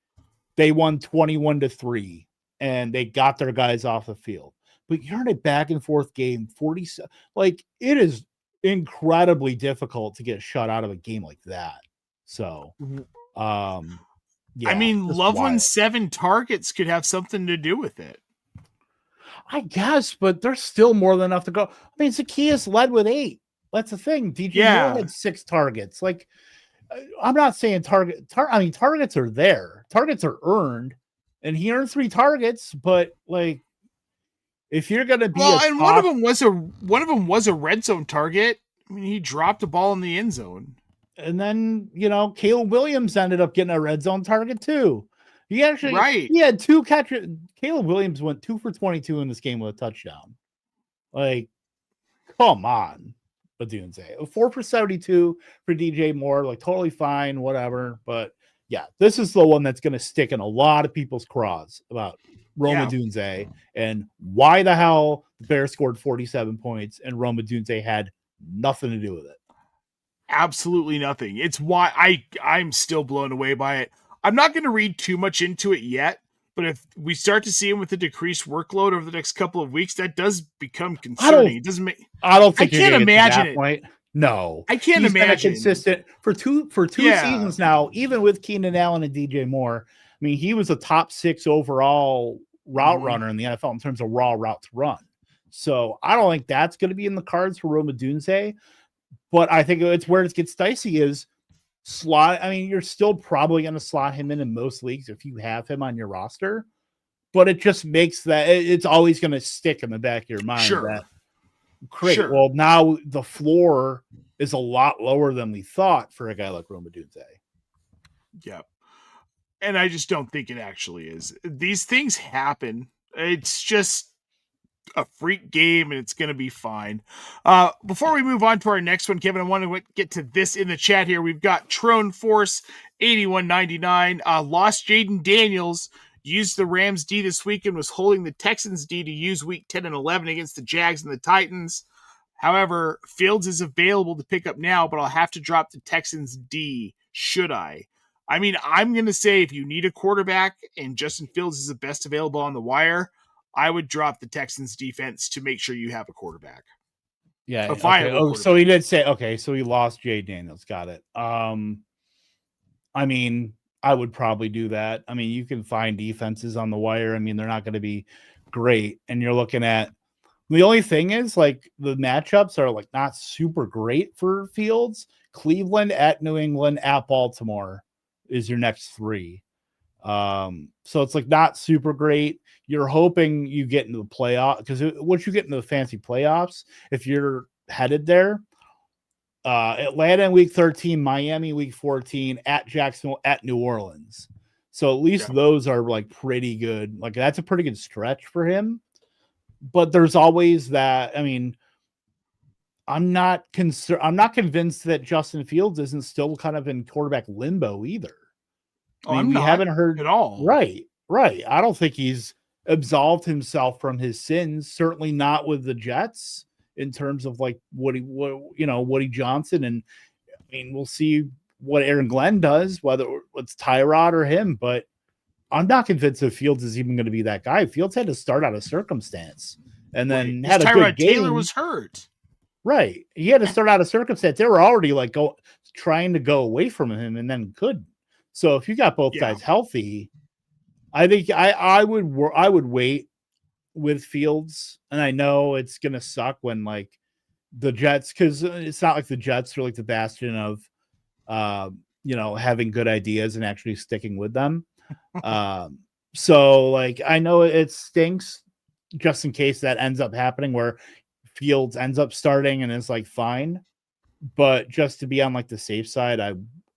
they won 21-3 and they got their guys off the field, but you're in a back and forth game, 47. Like, it is incredibly difficult to get shut out of a game like that. So, I mean, Loveland's 7 targets could have something to do with it, I guess, but there's still more than enough to go. I mean, Zacchaeus led with 8. That's the thing. DJ Moore had 6 targets. Like, I'm not saying targets are there. Targets are earned, and he earned 3 targets. But like, if you're going to be one of them was a red zone target. I mean, he dropped a ball in the end zone. And then, Caleb Williams ended up getting a red zone target too. He had 2 catches. Caleb Williams went 2 for 22 in this game with a touchdown. Like, come on, Badunze. 4 for 72 for DJ Moore. Like, totally fine, whatever. But yeah, this is the one that's going to stick in a lot of people's craws about Roma Dunze and why the hell the Bears scored 47 points and Roma Dunze had nothing to do with it. Absolutely nothing. It's why I'm still blown away by it. I'm not going to read too much into it yet, but if we start to see him with a decreased workload over the next couple of weeks, that does become concerning. It doesn't make. I don't I think you're can't going to get to imagine that it. point. No, I can't he's been a imagine. consistent for two seasons now. Even with Keenan Allen and DJ Moore, I mean, he was a top 6 overall route runner in the NFL in terms of raw routes run. So I don't think that's going to be in the cards for Rome Odunze. But I think it's where it gets dicey is slot. I mean, you're still probably going to slot him in most leagues if you have him on your roster. But it just makes that it's always going to stick in the back of your mind. Sure. That, great. Sure. Well, now the floor is a lot lower than we thought for a guy like Rome Odunze. Yep. And I just don't think it actually is. These things happen. It's just a freak game, and it's going to be fine. Before we move on to our next one, Kevin, I want to get to this in the chat here. We've got Trone Force 8199. Lost Jaden Daniels. Used the Rams D this week and was holding the Texans D to use week 10 and 11 against the Jags and the Titans. However, Fields is available to pick up now, but I'll have to drop the Texans D. Should I? I mean, I'm going to say if you need a quarterback and Justin Fields is the best available on the wire, I would drop the Texans defense to make sure you have a quarterback. Yeah. Okay. Oh, so he did say, okay, so he lost Jay Daniels. Got it. I mean, I would probably do that. I mean, you can find defenses on the wire. I mean, they're not going to be great. And you're looking at the only thing is like the matchups are like not super great for Fields. Cleveland at New England at Baltimore is your next 3. So it's like not super great. You're hoping you get into the playoff because once you get into the fancy playoffs, if you're headed there, Atlanta in week 13, Miami week 14, at Jacksonville, at New Orleans. So at least those are like pretty good. Like that's a pretty good stretch for him. But there's always that. I mean, I'm not convinced that Justin Fields isn't still kind of in quarterback limbo either. I mean, we haven't heard at all. Right. I don't think he's absolved himself from his sins. Certainly not with the Jets. In terms of like Woody Johnson, and I mean we'll see what Aaron Glenn does, whether it's Tyrod or him. But I'm not convinced that Fields is even going to be that guy. Fields had to start out of circumstance, and then had a good game. Taylor was hurt, right? He had to start out of circumstance. They were already like trying to go away from him, and then couldn't. So if you got both sides healthy, I think I would wait with Fields, and I know it's gonna suck when like the Jets, because it's not like the Jets are like the bastion of having good ideas and actually sticking with them. So like I know it stinks just in case that ends up happening where Fields ends up starting and it's like fine, but just to be on like the safe side,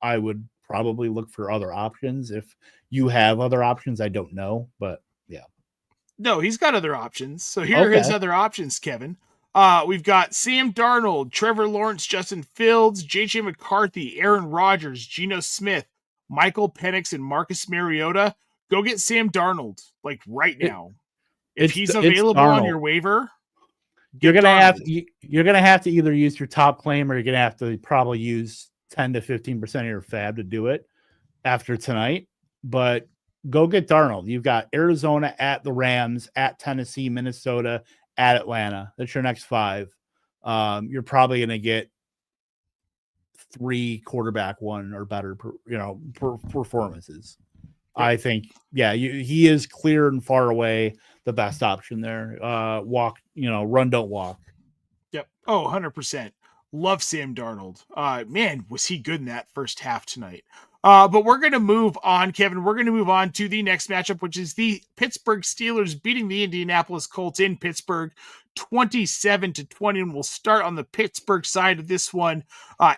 I would probably look for other options. If you have other options, I don't know, but yeah. No, he's got other options. So here are his other options, Kevin. We've got Sam Darnold, Trevor Lawrence, Justin Fields, JJ McCarthy, Aaron Rodgers, Geno Smith, Michael Penix, and Marcus Mariota. Go get Sam Darnold, like right now. If he's available on your waiver, you're gonna have to either use your top claim or you're gonna have to probably use 10 to 15% of your fab to do it after tonight. But go get Darnold. You've got Arizona at the Rams, at Tennessee, Minnesota, at Atlanta. That's your next 5. You're probably going to get 3 quarterback 1 or better, performances. Yep. I think, he is clear and far away the best option there. Run, don't walk. Yep. Oh, 100%. Love Sam Darnold. Man, was he good in that first half tonight. But we're going to move on, Kevin. We're going to move on to the next matchup, which is the Pittsburgh Steelers beating the Indianapolis Colts in Pittsburgh 27-20. And we'll start on the Pittsburgh side of this one.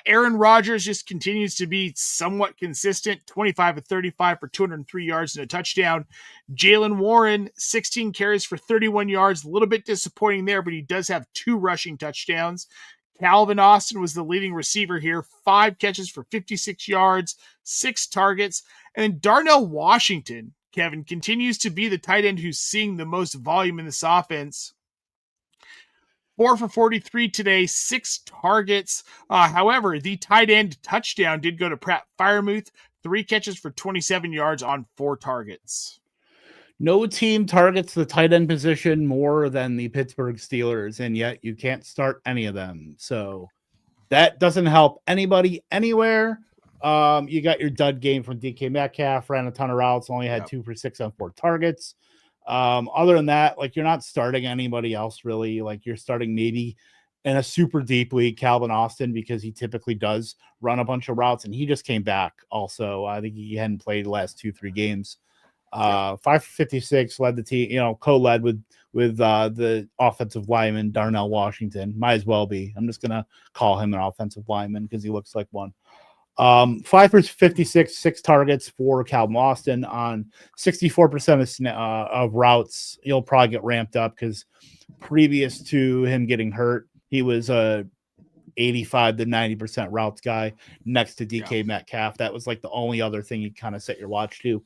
Aaron Rodgers just continues to be somewhat consistent, 25-35 for 203 yards and a touchdown. Jaylen Warren, 16 carries for 31 yards. A little bit disappointing there, but he does have 2 rushing touchdowns. Calvin Austin was the leading receiver here, 5 catches for 56 yards, 6 targets. And Darnell Washington, Kevin, continues to be the tight end who's seeing the most volume in this offense. 4 for 43 today, 6 targets. However, the tight end touchdown did go to Pratt Freiermuth, 3 catches for 27 yards on 4 targets. No team targets the tight end position more than the Pittsburgh Steelers, and yet you can't start any of them. So that doesn't help anybody anywhere. You got your dud game from DK Metcalf, ran a ton of routes, only had 2 for 6 on 4 targets. Other than that, like, you're not starting anybody else really. Like, you're starting maybe in a super deep league Calvin Austin, because he typically does run a bunch of routes, and he just came back also. I think he hadn't played the last 2-3 games. 5 for 56, led the team, co-led with the offensive lineman Darnell Washington. Might as well be. I'm just gonna call him an offensive lineman because he looks like one. 5 for 56, 6 targets for Calvin Austin on 64% of routes. He'll probably get ramped up because previous to him getting hurt, he was a 85 to 90% routes guy next to DK Metcalf. That was like the only other thing you kind of set your watch to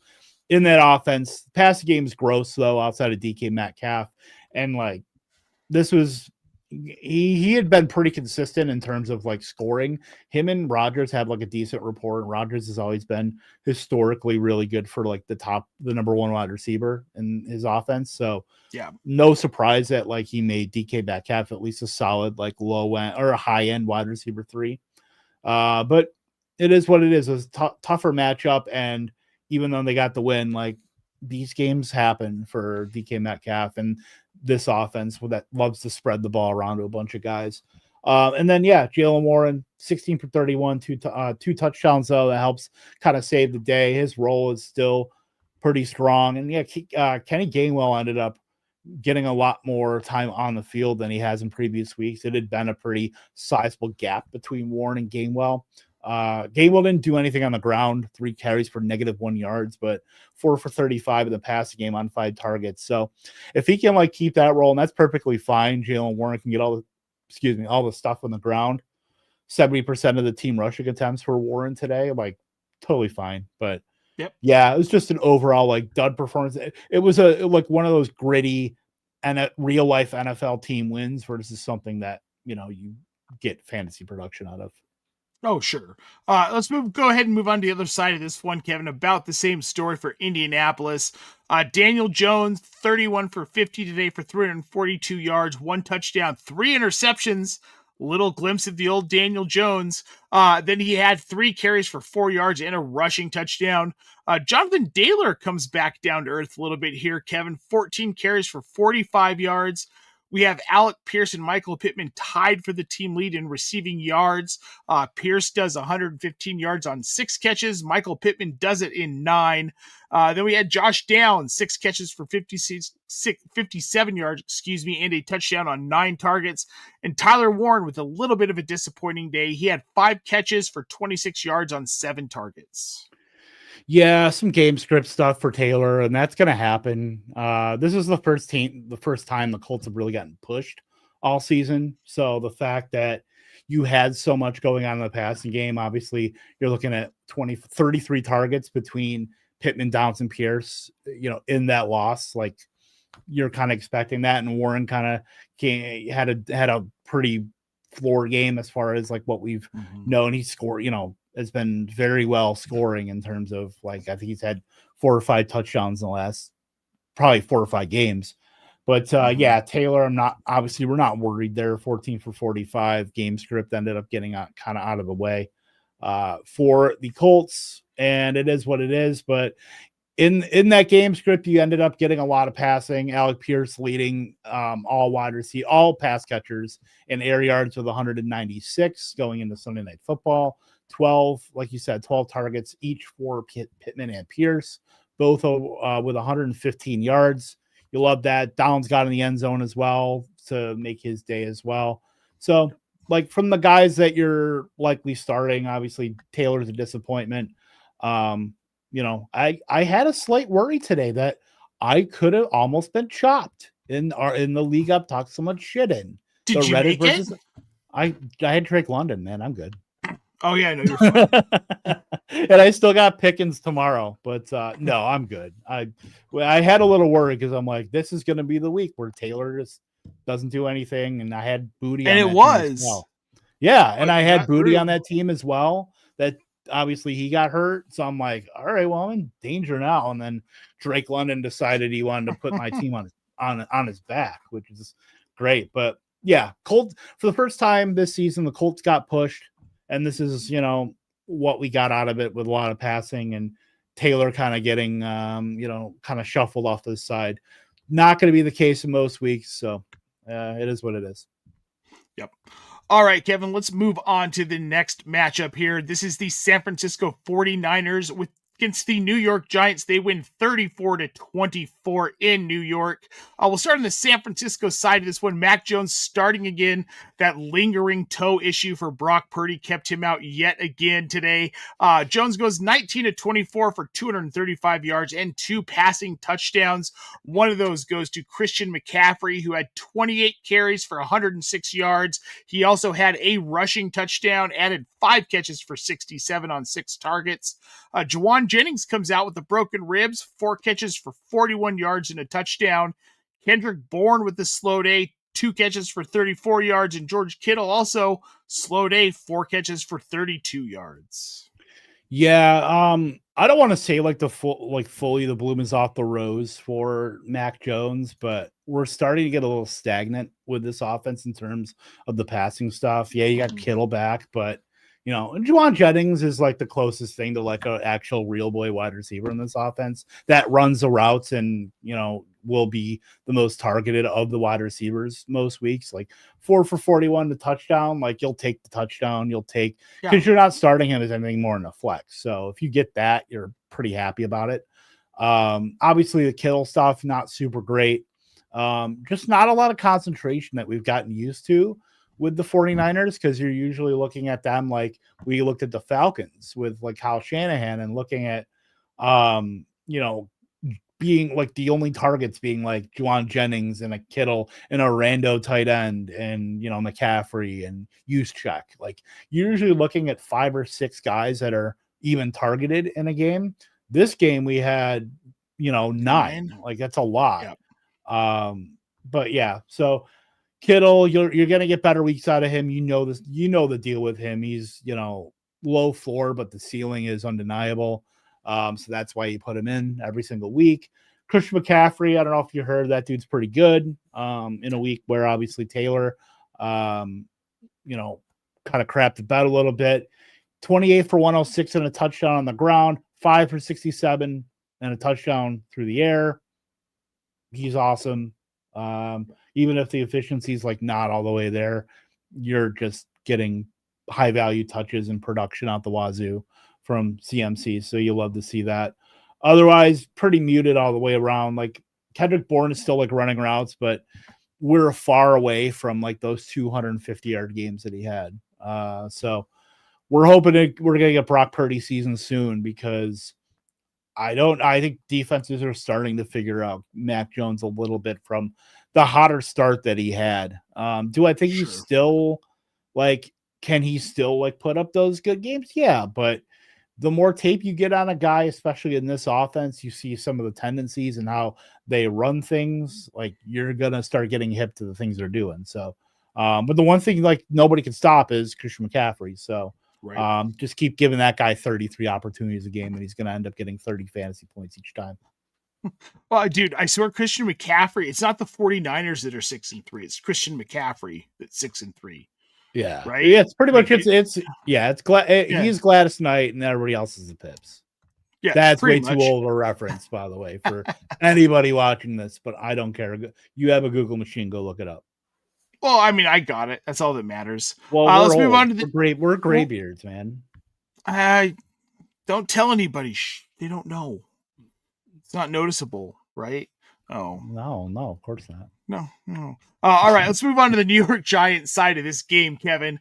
in that offense. Passing game is gross though, outside of DK Metcalf. And like, this was, he had been pretty consistent in terms of like scoring. Him and Rodgers had like a decent rapport, and Rodgers has always been historically really good for like the number 1 wide receiver in his offense. So no surprise that like he made DK Metcalf at least a solid like low end or a high end wide receiver 3. But it is what it is. It was a tougher matchup, and even though they got the win, like, these games happen for DK Metcalf and this offense that loves to spread the ball around to a bunch of guys. And then, Jaylen Warren, 16 for 31, 2 touchdowns, though. That helps kind of save the day. His role is still pretty strong. And, Kenny Gainwell ended up getting a lot more time on the field than he has in previous weeks. It had been a pretty sizable gap between Warren and Gainwell. Gainwell didn't do anything on the ground, 3 carries for -1 yards, but 4 for 35 in the passing game on 5 targets. So if he can like keep that role, and that's perfectly fine, Jaylen Warren can get all the stuff on the ground. 70% of the team rushing attempts for Warren today, like, totally fine. But it was just an overall like dud performance. It was like one of those gritty and a real life NFL team wins versus something that, you get fantasy production out of. Oh, sure. Let's go ahead and move on to the other side of this one, Kevin. About the same story for Indianapolis. Daniel Jones, 31 for 50 today for 342 yards, 1 touchdown, 3 interceptions. Little glimpse of the old Daniel Jones. Then he had 3 carries for 4 yards and a rushing touchdown. Jonathan Taylor comes back down to earth a little bit here, Kevin. 14 carries for 45 yards. We have Alec Pierce and Michael Pittman tied for the team lead in receiving yards. Pierce does 115 yards on 6 catches. Michael Pittman does it in 9. Then we had Josh Downs, 6 catches for 57 yards, and a touchdown on 9 targets. And Tyler Warren with a little bit of a disappointing day. He had 5 catches for 26 yards on 7 targets. Yeah, some game script stuff for Taylor, and that's going to happen. This is the first time the Colts have really gotten pushed all season. So the fact that you had so much going on in the passing game, obviously you're looking at 33 targets between Pittman, Downs, and Pierce, in that loss. Like, you're kind of expecting that, and Warren kind of had a pretty floor game as far as like what we've known. He scored, has been very well scoring in terms of like, I think he's had 4 or 5 touchdowns in the last probably 4 or 5 games. But Taylor, we're not worried there. 14 for 45 game script ended up getting kind of out of the way for the Colts, and it is what it is. But in that game script, you ended up getting a lot of passing. Alec Pierce leading all pass catchers in air yards with 196 going into Sunday Night Football. 12, like you said, 12 targets each for Pittman and Pierce, both with 115 yards. You love that. Downs got in the end zone as well to make his day as well. So, like, from the guys that you're likely starting, obviously Taylor's a disappointment. I had a slight worry today that I could have almost been chopped in the league I've talked so much shit in. Did you make it? I had Drake London, man. I'm good. Oh, yeah, no, you're fine. And I still got Pickens tomorrow, but no, I'm good. I had a little worry because I'm like, this is going to be the week where Taylor just doesn't do anything, and I had Booty, and it was, well. Yeah, and I had Booty on that team as well. That obviously he got hurt. So I'm like, all right, well, I'm in danger now. And then Drake London decided he wanted to put my team on his back, which is great. But yeah, Colts for the first time this season, the Colts got pushed. And this is, what we got out of it with a lot of passing and Taylor kind of getting, kind of shuffled off to the side. Not going to be the case in most weeks. So it is what it is. Yep. All right, Kevin, let's move on to the next matchup here. This is the San Francisco 49ers against the New York Giants. They win 34-24 in New York. We'll start on the San Francisco side of this one. Mac Jones starting again. That lingering toe issue for Brock Purdy kept him out yet again today. Jones goes 19-24 for 235 yards and 2 passing touchdowns. One of those goes to Christian McCaffrey, who had 28 carries for 106 yards. He also had a rushing touchdown, added 5 catches for 67 on 6 targets. Juwan Jennings comes out with the broken ribs, 4 catches for 41 yards and a touchdown. Kendrick Bourne with the slow day, 2 catches for 34 yards, and George Kittle also slow day, 4 catches for 32 yards. Yeah, I don't want to say fully the bloom is off the rose for Mac Jones, but we're starting to get a little stagnant with this offense in terms of the passing stuff. Yeah, you got Kittle back, but Juwan Jennings is like the closest thing to like an actual real boy wide receiver in this offense that runs the routes and, will be the most targeted of the wide receivers most weeks. Like 4 for 41 to touchdown. Like you'll take the touchdown. Because you're not starting him as anything more than a flex. So if you get that, you're pretty happy about it. Obviously the Kittle stuff, not super great. Just not a lot of concentration that we've gotten used to with the 49ers, because you're usually looking at them like we looked at the Falcons with like Kyle Shanahan and looking at, being like the only targets being like Juwan Jennings and a Kittle and a rando tight end and, McCaffrey and Juszczyk. Like you're usually looking at 5 or 6 guys that are even targeted in a game. This game we had, 9. Like that's a lot. Yep. But yeah, so Kittle, you're going to get better weeks out of him. This, the deal with him. He's, low floor, but the ceiling is undeniable. So that's why you put him in every single week. Christian McCaffrey, I don't know if you heard, that dude's pretty good in a week where obviously Taylor, kind of crapped the bed a little bit. 28 for 106 and a touchdown on the ground, 5 for 67 and a touchdown through the air. He's awesome. Even if the efficiency is like not all the way there, you're just getting high value touches and production out the wazoo from CMC. So you love to see that. Otherwise, pretty muted all the way around. Like Kendrick Bourne is still like running routes, but we're far away from like those 250-yard games that he had. So we're hoping we're going to get Brock Purdy season soon, because I think defenses are starting to figure out Mac Jones a little bit from the hotter start that he had. Do I think he's still can he still put up those good games? Yeah, but the more tape you get on a guy, especially in this offense, you see some of the tendencies and how they run things. Like you're going to start getting hip to the things they're doing. So, but the one thing nobody can stop is Christian McCaffrey. So just keep giving that guy 33 opportunities a game and he's going to end up getting 30 fantasy points each time. Well, dude, I swear Christian McCaffrey, it's not the 49ers that are 6-3. It's Christian McCaffrey that's 6-3. Yeah. Right. Yeah. It's pretty much he's Gladys Knight and everybody else is the Pips. Yeah. That's way too old a reference, by the way, for anybody watching this, but I don't care. You have a Google machine, go look it up. Well, I mean, I got it. That's all that matters. Well, let's move on to we're graybeards, man. Don't tell anybody. They don't know. It's not noticeable, right? Oh, no, of course not. No. All right, let's move on to the New York Giants side of this game, Kevin.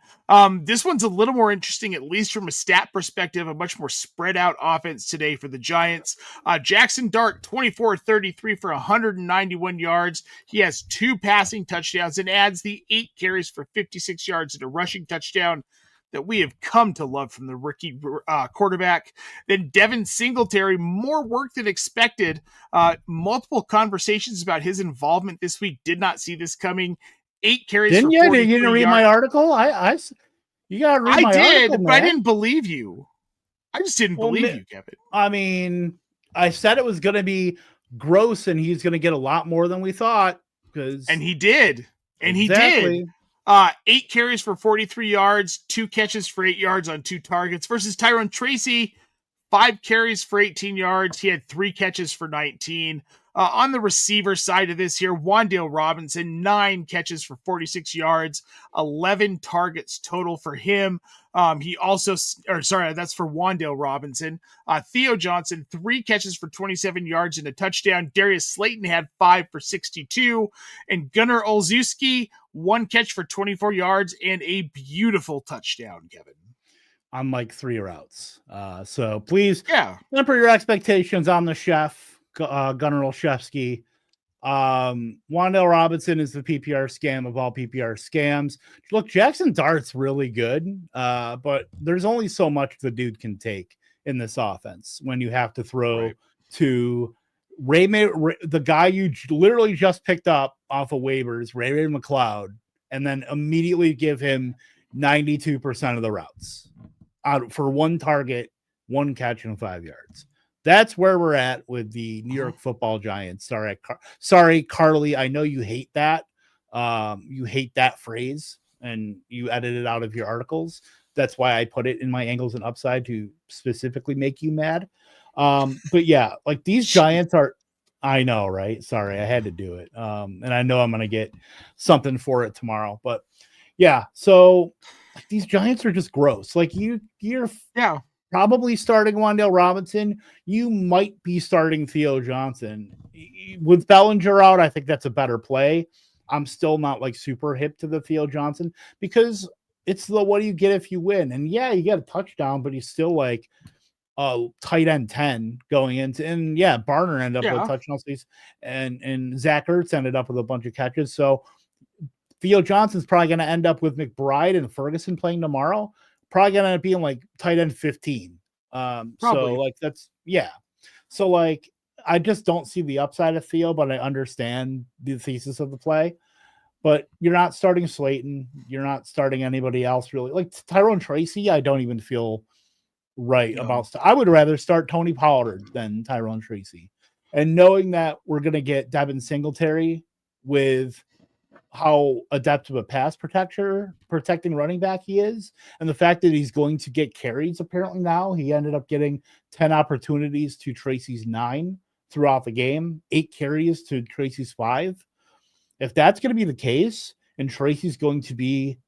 This one's a little more interesting, at least from a stat perspective, a much more spread out offense today for the Giants. Jackson Dart, 24-33 for 191 yards. He has 2 passing touchdowns and adds the 8 carries for 56 yards and a rushing touchdown that we have come to love from the rookie quarterback. Then Devin Singletary, more work than expected. Multiple conversations about his involvement this week. Did not see this coming. 8 carries. Didn't you? Did you read my article? You got to read my article. I did, but I didn't believe you. I just didn't believe you, Kevin. I mean, I said it was going to be gross and he's going to get a lot more than we thought. And he did. And exactly. he did. 8 carries for 43 yards, 2 catches for 8 yards on 2 targets versus Tyrone Tracy, 5 carries for 18 yards. He had 3 catches for 19. On the receiver side of this here, Wan'Dale Robinson, 9 catches for 46 yards, 11 targets total for him. That's for Wan'Dale Robinson. Theo Johnson, 3 catches for 27 yards and a touchdown. Darius Slayton had 5 for 62. And Gunnar Olszewski, 1 catch for 24 yards and a beautiful touchdown, Kevin. On like 3 routes. So please temper your expectations on the chef, Gunnar Olszewski. Wan'Dale Robinson is the PPR scam of all PPR scams. Look, Jackson Dart's really good, but there's only so much the dude can take in this offense when you have to throw to the guy you literally just picked up off of waivers, Ray McLeod, and then immediately give him 92% of the routes for 1 target, 1 catch, and 5 yards. That's where we're at with the New York Football Giants. Sorry, Carly. I know you hate that. You hate that phrase, and you edit it out of your articles. That's why I put it in my angles and upside to specifically make you mad. But yeah, like these Giants are. I know, right? Sorry, I had to do it. And I know I'm gonna get something for it tomorrow. But yeah, so these Giants are just gross. Like you're probably starting Wan'Dale Robinson. You might be starting Theo Johnson. With Bellinger out, I think that's a better play. I'm still not like super hip to the Theo Johnson because it's the what do you get if you win? And yeah, you get a touchdown, but he's still like a tight end 10 going into, and yeah, Barner ended up with touchdowns, and Zach Ertz ended up with a bunch of catches. So Theo Johnson's probably going to end up with McBride and Ferguson playing tomorrow. Probably going to end up being like tight end 15. So like that's So like I just don't see the upside of Theo, but I understand the thesis of the play. But you're not starting Slayton. You're not starting anybody else really. Like Tyrone Tracy, I don't even feel right about. I would rather start Tony Pollard than Tyrone Tracy. And knowing that we're going to get Devin Singletary with how adept of a pass protecting running back he is, and the fact that he's going to get carries apparently now. He ended up getting 10 opportunities to Tracy's 9 throughout the game, 8 carries to Tracy's 5. If that's going to be the case, and Tracy's going to be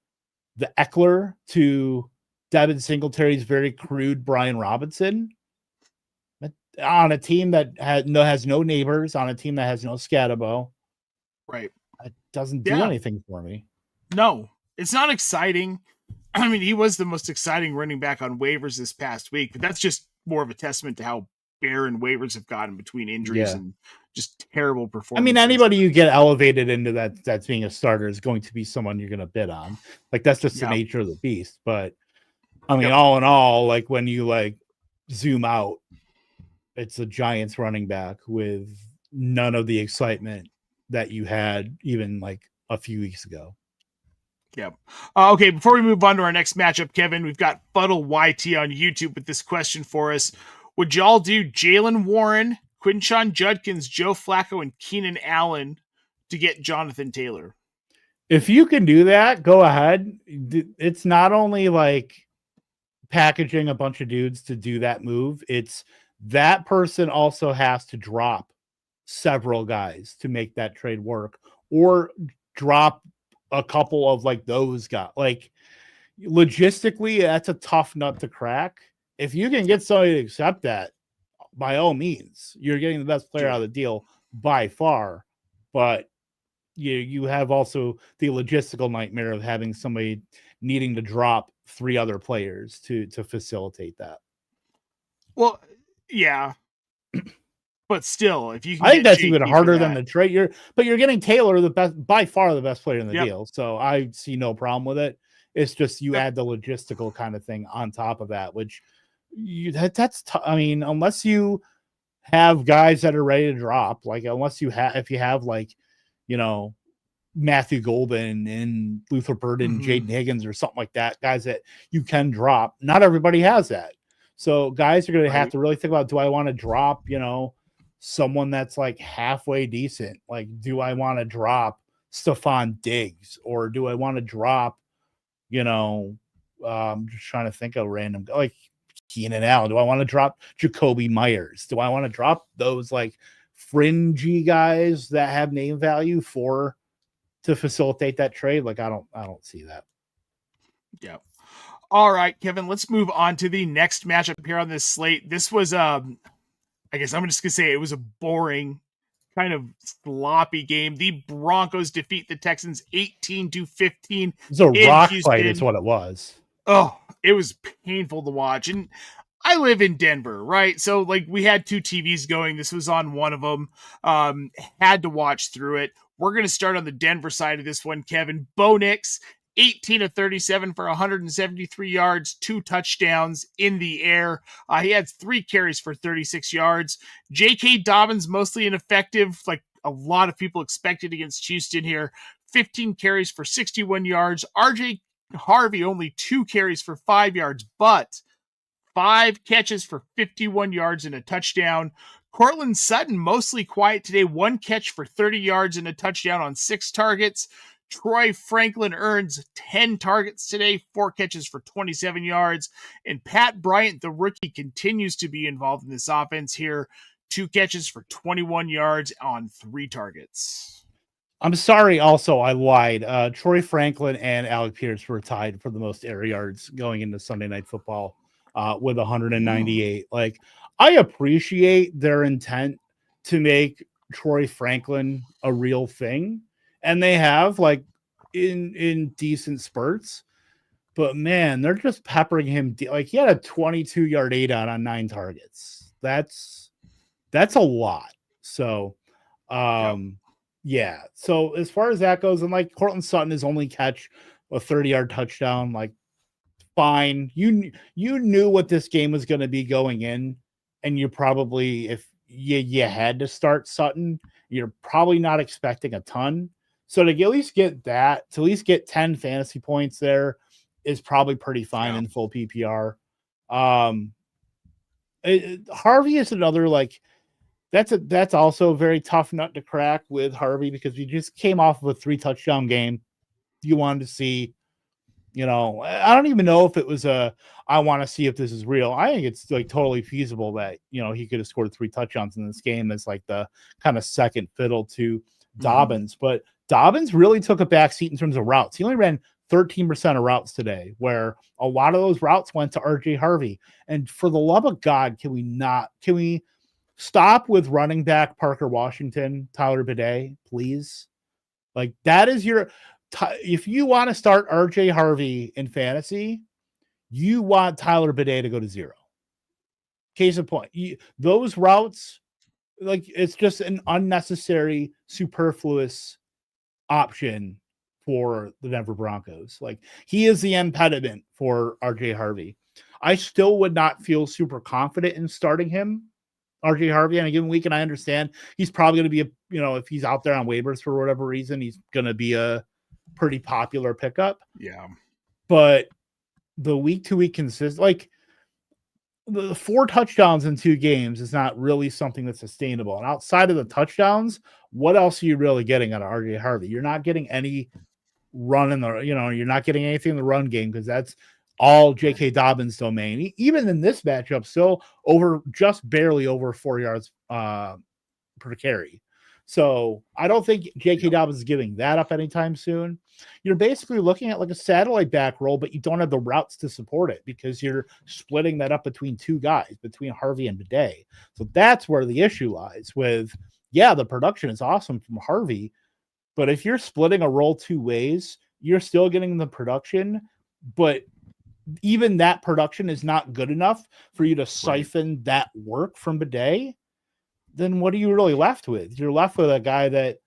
the Eckler to Devin Singletary's very crude Brian Robinson on a team that has no neighbors, on a team that has no Scatabo, right? It doesn't do anything for me. No, it's not exciting. I mean, he was the most exciting running back on waivers this past week, but that's just more of a testament to how barren waivers have gotten between injuries and just terrible performance. I mean, anybody you get elevated into that's being a starter is going to be someone you're going to bid on. Like that's just the nature of the beast. But I mean, all in all, like when you like zoom out, it's a Giants running back with none of the excitement that you had even like a few weeks ago. Yep. Okay, before we move on to our next matchup, Kevin, we've got Fuddle YT on YouTube with this question for us. Would y'all do Jalen Warren, Quinshon Judkins, Joe Flacco, and Keenan Allen to get Jonathan Taylor? If you can do that, go ahead. It's not only like packaging a bunch of dudes to do that move. It's that person also has to drop several guys to make that trade work, or drop a couple of like those guys. Like logistically, that's a tough nut to crack. If you can get somebody to accept that, by all means, you're getting the best player out of the deal by far. But you have also the logistical nightmare of having somebody needing to drop 3 other players to facilitate that. Well, yeah. But still, if you can I think that's even harder than the trade. You're getting Taylor, the best, by far the best player in the deal. So I see no problem with it. It's just you add the logistical kind of thing on top of that, which I mean, unless you have guys that are ready to drop, like unless you have, if you have like, you know, Matthew Golden and Luther Burden, Jaden Higgins or something like that, guys that you can drop. Not everybody has that. So guys are going to have Right. to really think about, do I want to drop, someone that's like halfway decent? Like, do I want to drop Stephon Diggs, or do I want to drop, just trying to think of random, like Keenan Allen? Do I want to drop Jacoby Myers? Do I want to drop those like fringy guys that have name value to facilitate that trade? Like, I don't see that. Yeah. All right, Kevin, let's move on to the next matchup here on this slate. This was, I guess I'm just going to say it was a boring, kind of sloppy game. The Broncos defeat the Texans 18-15. It's a in rock Houston. fight is what it was. Oh, it was painful to watch. And I live in Denver, right? So like we had two TVs going. This was on one of them. Had to watch through it. We're going to start on the Denver side of this one, Kevin. Bo Nix, 18 of 37 for 173 yards, 2 touchdowns in the air. He had 3 carries for 36 yards. J.K. Dobbins, mostly ineffective, like a lot of people expected against Houston here. 15 carries for 61 yards. R.J. Harvey, only 2 carries for 5 yards, but 5 catches for 51 yards and a touchdown. Cortland Sutton, mostly quiet today, 1 catch for 30 yards and a touchdown on 6 targets. Troy Franklin earns 10 targets today, 4 catches for 27 yards. And Pat Bryant, the rookie, continues to be involved in this offense here. 2 catches for 21 yards on 3 targets. I'm sorry, also, I lied. Troy Franklin and Alec Pierce were tied for the most air yards going into Sunday Night Football with 198. Like, I appreciate their intent to make Troy Franklin a real thing, and they have, like, in decent spurts. But man, they're just peppering him. Like, he had a 22-yard ADOT on 9 targets. That's a lot. So, yeah. So as far as that goes, and like Cortland Sutton, his only catch, a 30-yard touchdown, like, fine. You knew what this game was going to be going in, and you probably, if you had to start Sutton, you're probably not expecting a ton. So to at least get that, to at least get 10 fantasy points there is probably pretty fine in full PPR. Harvey is another, like, that's also a very tough nut to crack with Harvey, because we just came off of a 3 touchdown game. You wanted to see, I don't even know if it was I want to see if this is real. I think it's like totally feasible that, he could have scored 3 touchdowns in this game as like the kind of second fiddle to Dobbins. But Dobbins really took a backseat in terms of routes. He only ran 13% of routes today, where a lot of those routes went to RJ Harvey. And for the love of God, can we stop with running back Parker Washington, Tyler Bidet, please? Like, that is if you want to start RJ Harvey in fantasy, you want Tyler Bidet to go to 0. Case in point, those routes, like, it's just an unnecessary, superfluous option for the Denver Broncos. Like, he is the impediment for RJ Harvey. I still would not feel super confident in starting him, RJ Harvey, on a given week. And I understand he's probably going to be if he's out there on waivers for whatever reason, he's going to be a pretty popular pickup. Yeah. But the week-to-week consist, like, the 4 touchdowns in 2 games is not really something that's sustainable. And outside of the touchdowns, what else are you really getting out of RJ Harvey? You're not getting any run in the, you're not getting anything in the run game, because that's all J.K. Dobbins' domain. Even in this matchup, still just barely over 4 yards per carry. So I don't think J.K. Dobbins is giving that up anytime soon. You're basically looking at like a satellite back role, but you don't have the routes to support it, because you're splitting that up between 2 guys, between Harvey and Bidet. So that's where the issue lies with, the production is awesome from Harvey, but if you're splitting a role 2 ways, you're still getting the production, but even that production is not good enough for you to siphon that work from Bidet. Then what are you really left with? You're left with a guy that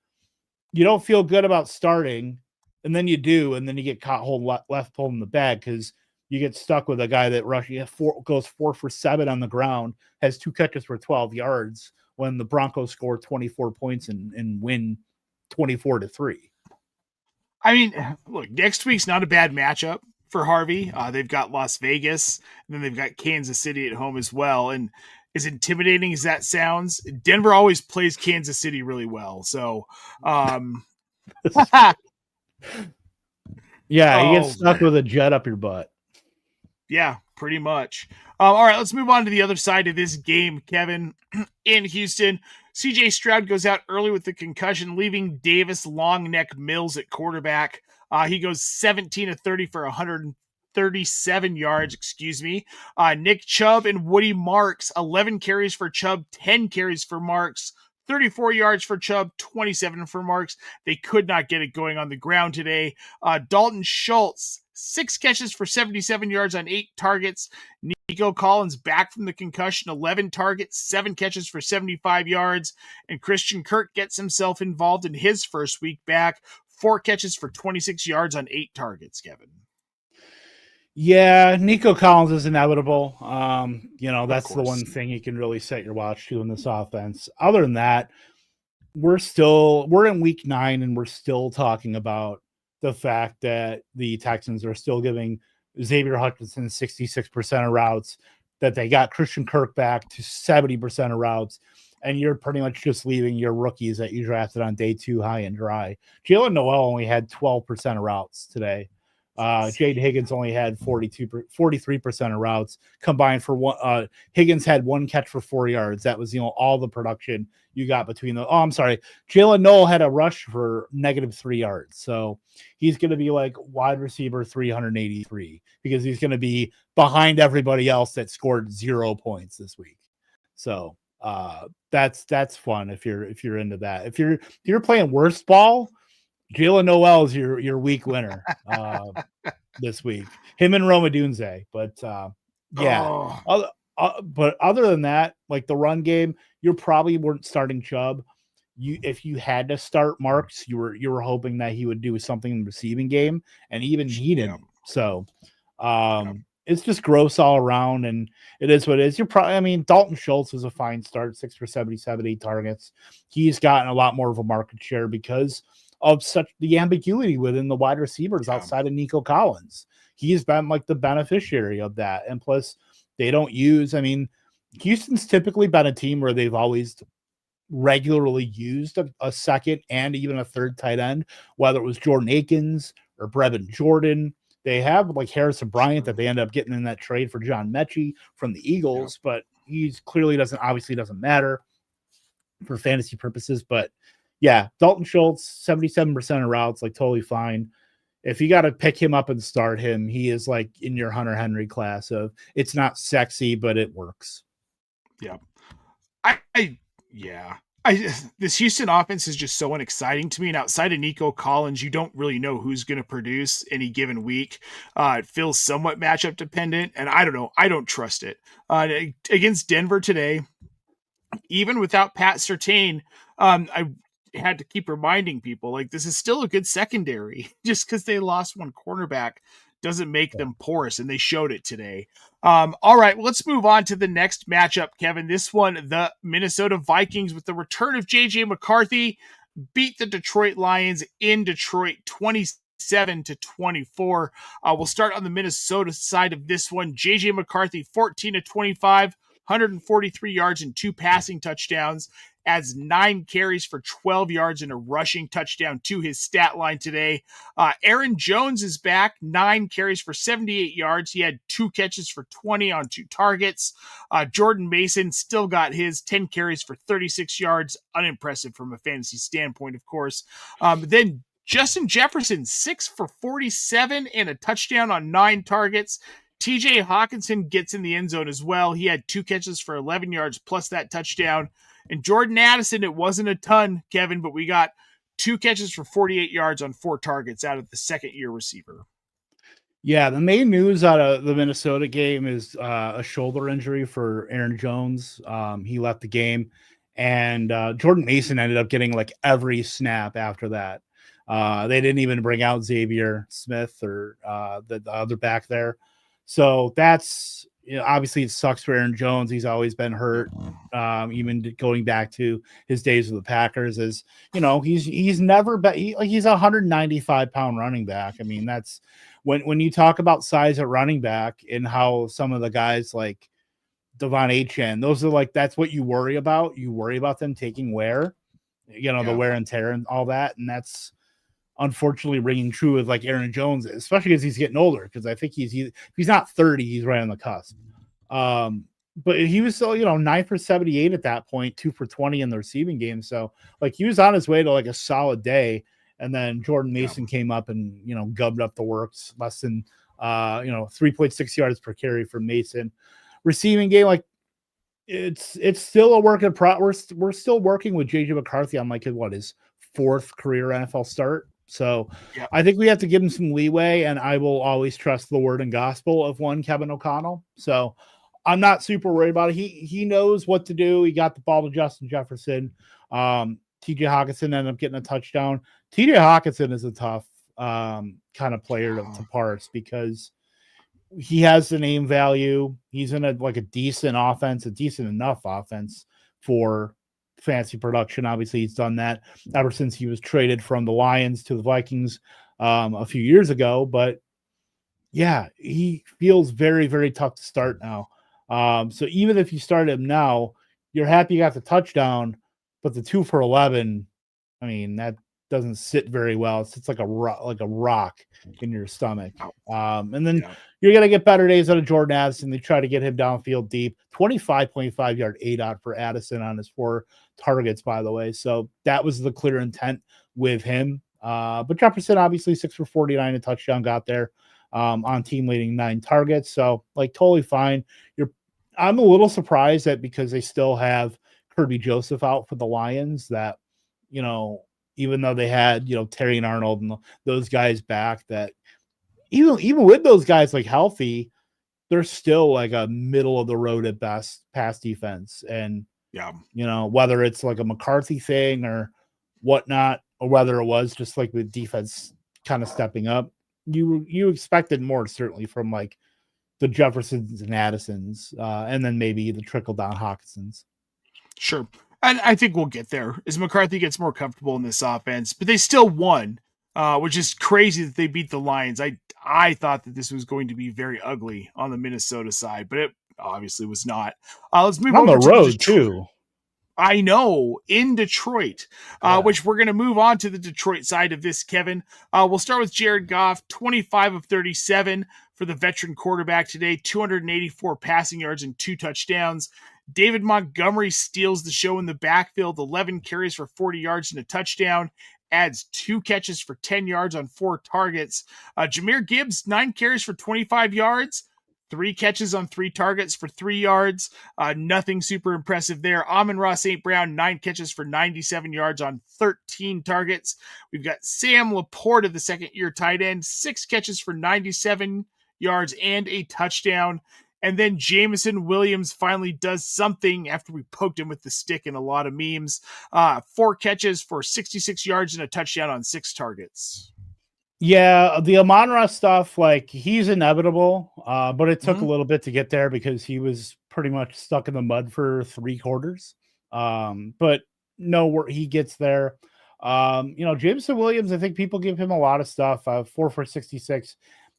you don't feel good about starting, and then you do, and then you get caught left holding the bag, because you get stuck with a guy that goes 4 for 7 on the ground, has 2 catches for 12 yards, when the Broncos score 24 points and win 24-3. I mean, look, next week's not a bad matchup for Harvey. They've got Las Vegas, and then they've got Kansas City at home as well. And as intimidating as that sounds, Denver always plays Kansas City really well. So, yeah, you get stuck with a jet up your butt. Yeah, pretty much. All right, let's move on to the other side of this game, Kevin. In Houston, CJ Stroud goes out early with the concussion, leaving Davis long neck Mills at quarterback. He goes 17 of 30 for 137 yards, Nick Chubb and Woody Marks, 11 carries for Chubb, 10 carries for Marks, 34 yards for Chubb, 27 for Marks. They could not get it going on the ground today. Dalton Schultz, 6 catches for 77 yards on 8 targets. Nico Collins back from the concussion, 11 targets, 7 catches for 75 yards. And Christian Kirk gets himself involved in his first week back, 4 catches for 26 yards on 8 targets, Kevin. Yeah, Nico Collins is inevitable. That's the one thing you can really set your watch to in this offense. Other than that, we're in week 9 and we're still talking about the fact that the Texans are still giving Xavier Hutchinson 66% of routes, that they got Christian Kirk back to 70% of routes, and you're pretty much just leaving your rookies that you drafted on day 2 high and dry. Jalen Noel only had 12% of routes today. Jade Higgins only had 43% of routes combined for one. Higgins had 1 catch for 4 yards. That was, all the production you got between the. Oh, I'm sorry. Jalen Noel had a rush for -3 yards. So he's going to be like wide receiver 383 because he's going to be behind everybody else that scored 0 points this week. So that's fun if you're into that. If you're playing worst ball, Jalen Noel is your week winner this week. Him and Roma Dunze. But but other than that, like the run game, you probably weren't starting Chubb. If you had to start Marks, you were hoping that he would do something in the receiving game, and even he didn't. So it's just gross all around, and it is what it is. Dalton Schultz is a fine start, 6 for 77, 8 targets. He's gotten a lot more of a market share because of such the ambiguity within the wide receivers outside of Nico Collins. He's been like the beneficiary of that. And plus they don't use, Houston's typically been a team where they've always regularly used a second and even a third tight end, whether it was Jordan Akins or Brevin Jordan. They have like Harrison Bryant that they end up getting in that trade for John Mechie from the Eagles, but he's clearly doesn't matter for fantasy purposes. But yeah, Dalton Schultz, 77% of routes, like totally fine. If you got to pick him up and start him, he is like in your Hunter Henry class of it's not sexy, but it works. Yeah. This Houston offense is just so unexciting to me. And outside of Nico Collins, you don't really know who's going to produce any given week. It feels somewhat matchup dependent, and I don't know. I don't trust it. Against Denver today, even without Pat Surtain, I had to keep reminding people like this is still a good secondary. Just because they lost one cornerback doesn't make them porous, and they showed it today. All right, well, let's move on to the next matchup, Kevin. This one, the Minnesota Vikings, with the return of JJ McCarthy, beat the Detroit Lions in Detroit 27-24. We'll start on the Minnesota side of this one. JJ McCarthy, 14 of 25, 143 yards and 2 passing touchdowns, adds 9 carries for 12 yards and a rushing touchdown to his stat line today. Aaron Jones is back, 9 carries for 78 yards. He had 2 catches for 20 on 2 targets. Jordan Mason still got his 10 carries for 36 yards. Unimpressive from a fantasy standpoint, of course. Then Justin Jefferson, 6 for 47 and a touchdown on 9 targets. TJ Hawkinson gets in the end zone as well. He had 2 catches for 11 yards plus that touchdown. And Jordan Addison, it wasn't a ton, Kevin, but we got 2 catches for 48 yards on 4 targets out of the second-year receiver. Yeah, the main news out of the Minnesota game is a shoulder injury for Aaron Jones. He left the game, and Jordan Mason ended up getting like every snap after that. They didn't even bring out Xavier Smith or the other back there. So that's, obviously it sucks for Aaron Jones. He's always been hurt, even going back to his days with the Packers. As he's never been. He's a 195-pound running back. That's when you talk about size at running back and how some of the guys like Devon Achane, those are like, that's what you worry about. You worry about them taking wear, the wear and tear and all that. And that's unfortunately ringing true with like Aaron Jones, especially as he's getting older. Cause I think if he's not 30, he's right on the cusp. But he was still, 9 for 78 at that point, 2 for 20 in the receiving game. So like he was on his way to like a solid day. And then Jordan Mason came up and, gubbed up the works, less than, 3.6 yards per carry from Mason. Receiving game, like it's still a work in progress. We're still working with JJ McCarthy on like his fourth career NFL start. So I think we have to give him some leeway, and I will always trust the word and gospel of one Kevin O'Connell. So I'm not super worried about it. He knows what to do. He got the ball to Justin Jefferson. TJ Hawkinson ended up getting a touchdown. TJ Hawkinson is a tough kind of player to parse because he has the name value. He's in a decent offense, a decent enough offense for fantasy production. Obviously, he's done that ever since he was traded from the Lions to the Vikings a few years ago. But yeah, he feels very, very tough to start now. So even if you start him now, you're happy you got the touchdown, but the 2 for 11, I mean, that doesn't sit very well. It sits like a rock in your stomach. And then you're going to get better days out of Jordan Addison. They try to get him downfield deep. 25.5 yard ADOT for Addison on his 4 targets, by the way. So that was the clear intent with him. But Jefferson, obviously 6 for 49, a touchdown got there on team leading 9 targets. So like totally fine. I'm a little surprised that because they still have Kirby Joseph out for the Lions that, even though they had, Terry and Arnold and those guys back, that even with those guys like healthy, they're still like a middle of the road at best pass defense. And, whether it's like a McCarthy thing or whatnot, or whether it was just like the defense kind of stepping up, you expected more certainly from like the Jeffersons and Addisons, and then maybe the trickle down Hawkinsons. Sure. And I think we'll get there as McCarthy gets more comfortable in this offense, but they still won, which is crazy that they beat the Lions. I thought that this was going to be very ugly on the Minnesota side, but it obviously was not. Let's move on over the road too. I know, in Detroit, which we're going to move on to the Detroit side of this, Kevin. We'll start with Jared Goff, 25 of 37 for the veteran quarterback today, 284 passing yards and 2 touchdowns. David Montgomery steals the show in the backfield, 11 carries for 40 yards and a touchdown, adds 2 catches for 10 yards on 4 targets. Jahmyr Gibbs, 9 carries for 25 yards. 3 catches on 3 targets for 3 yards. Nothing super impressive there. Amon-Ra St. Brown, 9 catches for 97 yards on 13 targets. We've got Sam Laporta, the second-year tight end, 6 catches for 97 yards and a touchdown. And then Jameson Williams finally does something after we poked him with the stick in a lot of memes. 4 catches for 66 yards and a touchdown on 6 targets. Yeah, the Amon-Ra stuff, like he's inevitable, but it took a little bit to get there because he was pretty much stuck in the mud for 3 quarters. But no, he gets there. Jameson Williams, I think people give him a lot of stuff. 4 for 66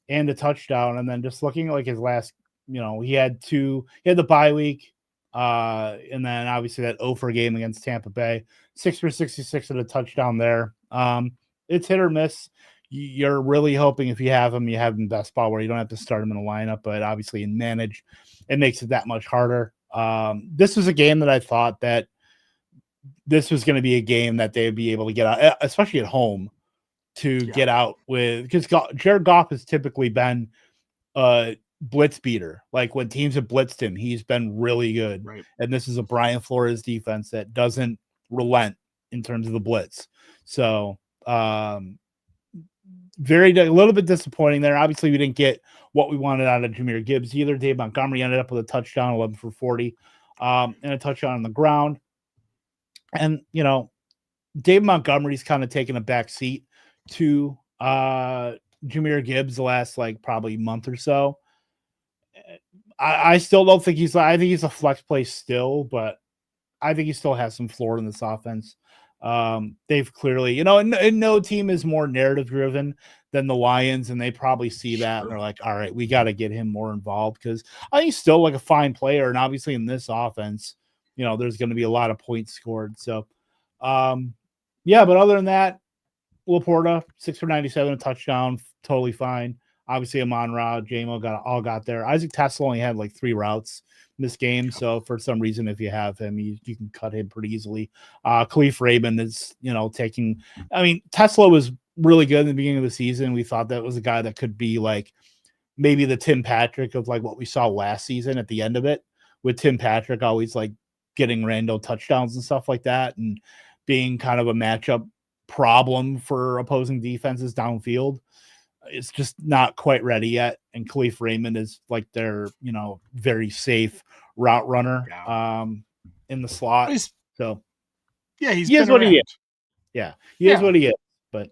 and a touchdown, and then just looking at like his last, he had the bye week, and then obviously that 0 for game against Tampa Bay, 6 for 66 and a touchdown there. It's hit or miss. You're really hoping if you have him best ball where you don't have to start him in a lineup, but obviously in manage, it makes it that much harder. This was a game that I thought that this was going to be a game that they'd be able to get out, especially at home, to get out with, because Jared Goff has typically been a blitz beater. Like when teams have blitzed him, he's been really good. Right. And this is a Brian Flores defense that doesn't relent in terms of the blitz. So, a little bit disappointing there. Obviously, we didn't get what we wanted out of Jahmyr Gibbs either. Dave Montgomery ended up with a touchdown, 11 for 40, and a touchdown on the ground. And, Dave Montgomery's kind of taken a back seat to Jahmyr Gibbs the last, probably month or so. I still don't think I think he's a flex play still, but I think he still has some floor in this offense. They've clearly, and no team is more narrative driven than the Lions, and they probably see that and they're like, all right, we got to get him more involved because I think he's still like a fine player, and obviously in this offense, there's going to be a lot of points scored. So, yeah, but other than that, Laporta 6 for 97, a touchdown, totally fine. Obviously, Amon-Ra, JMO got there. Isaac Tesla only had like 3 routes in this game, so for some reason, if you have him, you can cut him pretty easily. Khalif Raymond is, taking. I mean, Tesla was really good in the beginning of the season. We thought that was a guy that could be like maybe the Tim Patrick of like what we saw last season at the end of it, with Tim Patrick always like getting random touchdowns and stuff like that, and being kind of a matchup problem for opposing defenses downfield. It's just not quite ready yet. And Khalif Raymond is like their, very safe route runner in the slot. So yeah, he is what he is. Yeah, he is what he is. But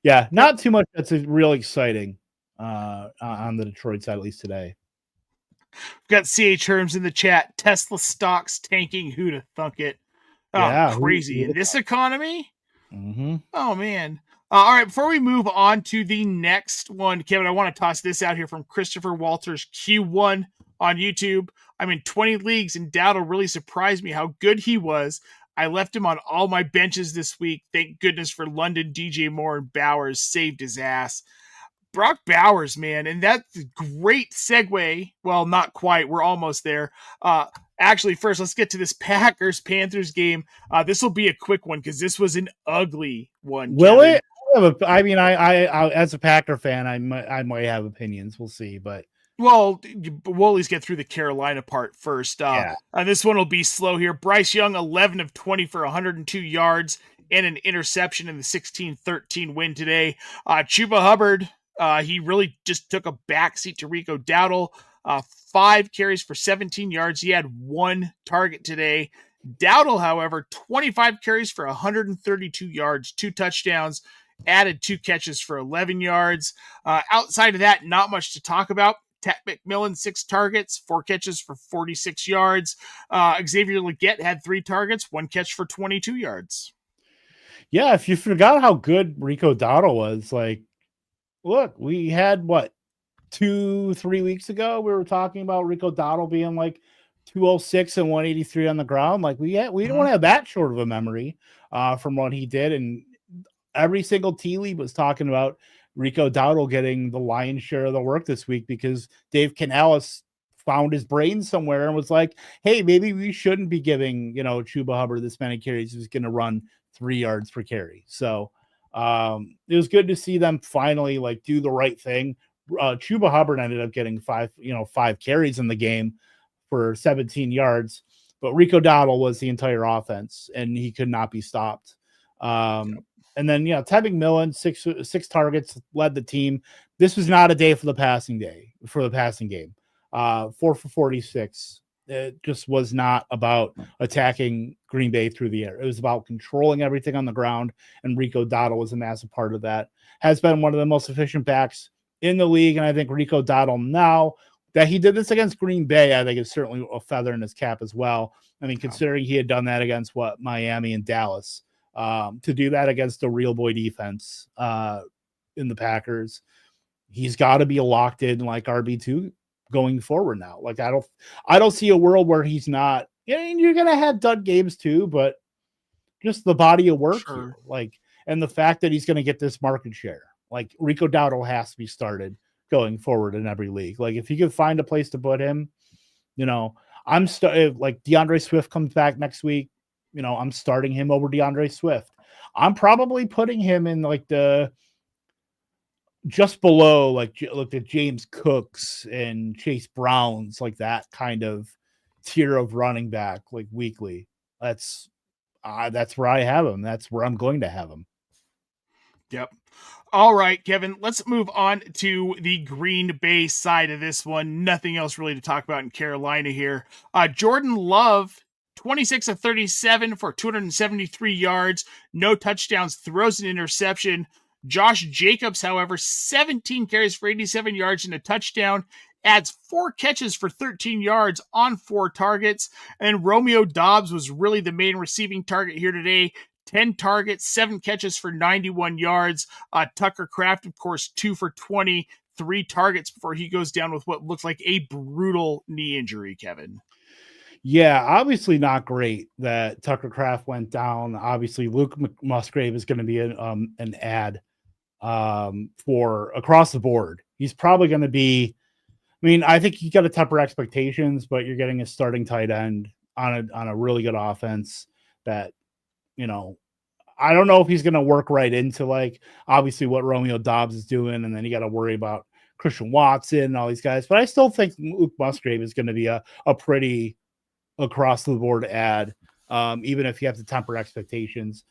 yeah, not too much that's real exciting on the Detroit side, at least today. We've got CH Herms in the chat. Tesla stocks tanking. Who to thunk it? Oh, yeah, crazy. In this economy? Mm-hmm. Oh, man. All right, before we move on to the next one, Kevin, I want to toss this out here from Christopher Walters Q1 on YouTube. I'm in 20 leagues, and Dowdle really surprised me how good he was. I left him on all my benches this week. Thank goodness for London, DJ Moore, and Bowers saved his ass. Brock Bowers, man, and that's a great segue. Well, not quite. We're almost there. Actually, first, let's get to this Packers-Panthers game. This will be a quick one because this was an ugly one. Will Kevin. It? I mean, I as a Packer fan, I might have opinions. We'll see, but we'll at least get through the Carolina part first. And this one will be slow here. Bryce Young, 11 of 20 for 102 yards and an interception in the 16-13 win today. Chuba Hubbard, he really just took a backseat to Rico Dowdle. 5 carries for 17 yards. He had 1 target today. Dowdle, however, 25 carries for 132 yards, 2 touchdowns, added 2 catches for 11 yards. Outside of that, not much to talk about. Tat McMillan, 6 targets, 4 catches for 46 yards. Xavier Legette had 3 targets, 1 catch for 22 yards. Yeah, if you forgot how good Rico Dowdle was, like, look, we had 2-3 weeks ago, we were talking about Rico Dowdle being like 206 and 183 on the ground. Like we don't have that short of a memory from what he did. And every single tea league was talking about Rico Dowdle getting the lion's share of the work this week because Dave Canales found his brain somewhere and was like, hey, maybe we shouldn't be giving, Chuba Hubbard this many carries. He's going to run 3 yards per carry. So it was good to see them finally like do the right thing. Chuba Hubbard ended up getting 5 carries in the game for 17 yards, but Rico Dowdle was the entire offense and he could not be stopped. And then, Ted McMillan, six targets, led the team. This was not a day for the passing game. 4 for 46. It just was not about attacking Green Bay through the air. It was about controlling everything on the ground, and Rico Dowdle was a massive part of that. Has been one of the most efficient backs in the league, and I think Rico Dowdle, now that he did this against Green Bay, I think it's certainly a feather in his cap as well. I mean, considering he had done that against Miami and Dallas, to do that against a real boy defense in the Packers, he's got to be a locked in like RB2 going forward now. Like I don't see a world where he's not. You're gonna have dud games too, but just the body of work here, like, and the fact that he's gonna get this market share. Like Rico Dowdle has to be started going forward in every league. Like if you could find a place to put him, I'm like DeAndre Swift comes back next week. I'm starting him over DeAndre Swift. I'm probably putting him in like the just below like the James Cooks and Chase Browns, like that kind of tier of running back, like weekly. That's where I have him. That's where I'm going to have him. Yep. All right, Kevin, let's move on to the Green Bay side of this one. Nothing else really to talk about in Carolina here. Jordan Love, 26 of 37 for 273 yards, no touchdowns, throws an interception. Josh Jacobs, however, 17 carries for 87 yards and a touchdown, adds 4 catches for 13 yards on 4 targets. And Romeo Doubs was really the main receiving target here today. 10 targets, 7 catches for 91 yards. Tucker Kraft, of course, 2 for 20, 3 targets before he goes down with what looks like a brutal knee injury, Kevin. Yeah, obviously not great that Tucker Kraft went down. Obviously, Luke Musgrave is going to be an ad for across the board. He's probably going to be, I mean, I think you got to temper expectations, but you're getting a starting tight end on a really good offense that, you know, I don't know if he's going to work right into like obviously what Romeo Doubs is doing, and then you got to worry about Christian Watson and all these guys. But I still think Luke Musgrave is going to be a pretty across the board ad, even if you have to temper expectations.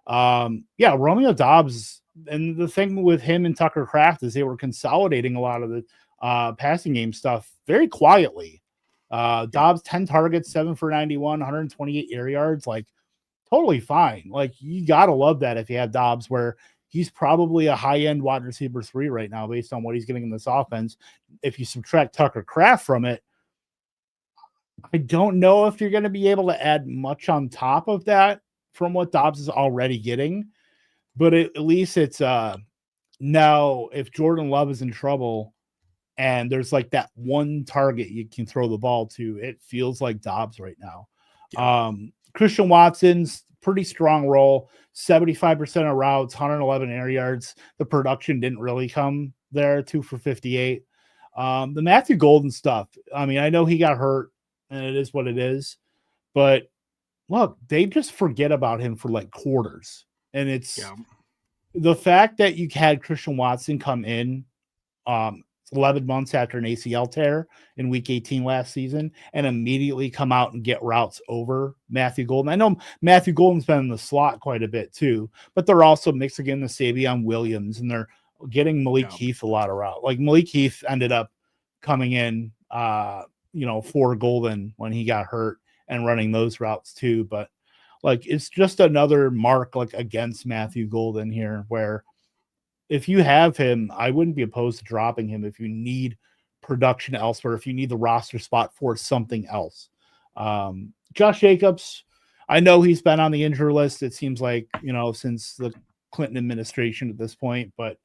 Yeah, Romeo Doubs, and the thing with him and Tucker Kraft is they were consolidating a lot of the passing game stuff very quietly. Doubs 10 targets, 7 for 91, 128 air yards, like totally fine. Like you gotta love that if you have Doubs, where he's probably a high-end wide receiver 3 right now based on what he's getting in this offense. If you subtract Tucker Kraft from it, I don't know if you're going to be able to add much on top of that from what Doubs is already getting, but at least it's now if Jordan Love is in trouble and there's like that one target you can throw the ball to, it feels like Doubs right now. Yeah. Christian Watson's pretty strong role, 75% of routes, 111 air yards. The production didn't really come there, 2 for 58. The Matthew Golden stuff, I mean, I know he got hurt, and it is what it is. But look, they just forget about him for like quarters. And it's the fact that you had Christian Watson come in 11 months after an ACL tear in week 18 last season and immediately come out and get routes over Matthew Golden. I know Matthew Golden's been in the slot quite a bit too, but they're also mixing in the Savion Williams, and they're getting Malik Heath a lot of route. Like Malik Heath ended up coming in for Golden when he got hurt and running those routes too. But like, it's just another mark like against Matthew Golden here, where if you have him, I wouldn't be opposed to dropping him if you need production elsewhere, if you need the roster spot for something else. Josh Jacobs, I know he's been on the injury list, it seems like, since the Clinton administration at this point, but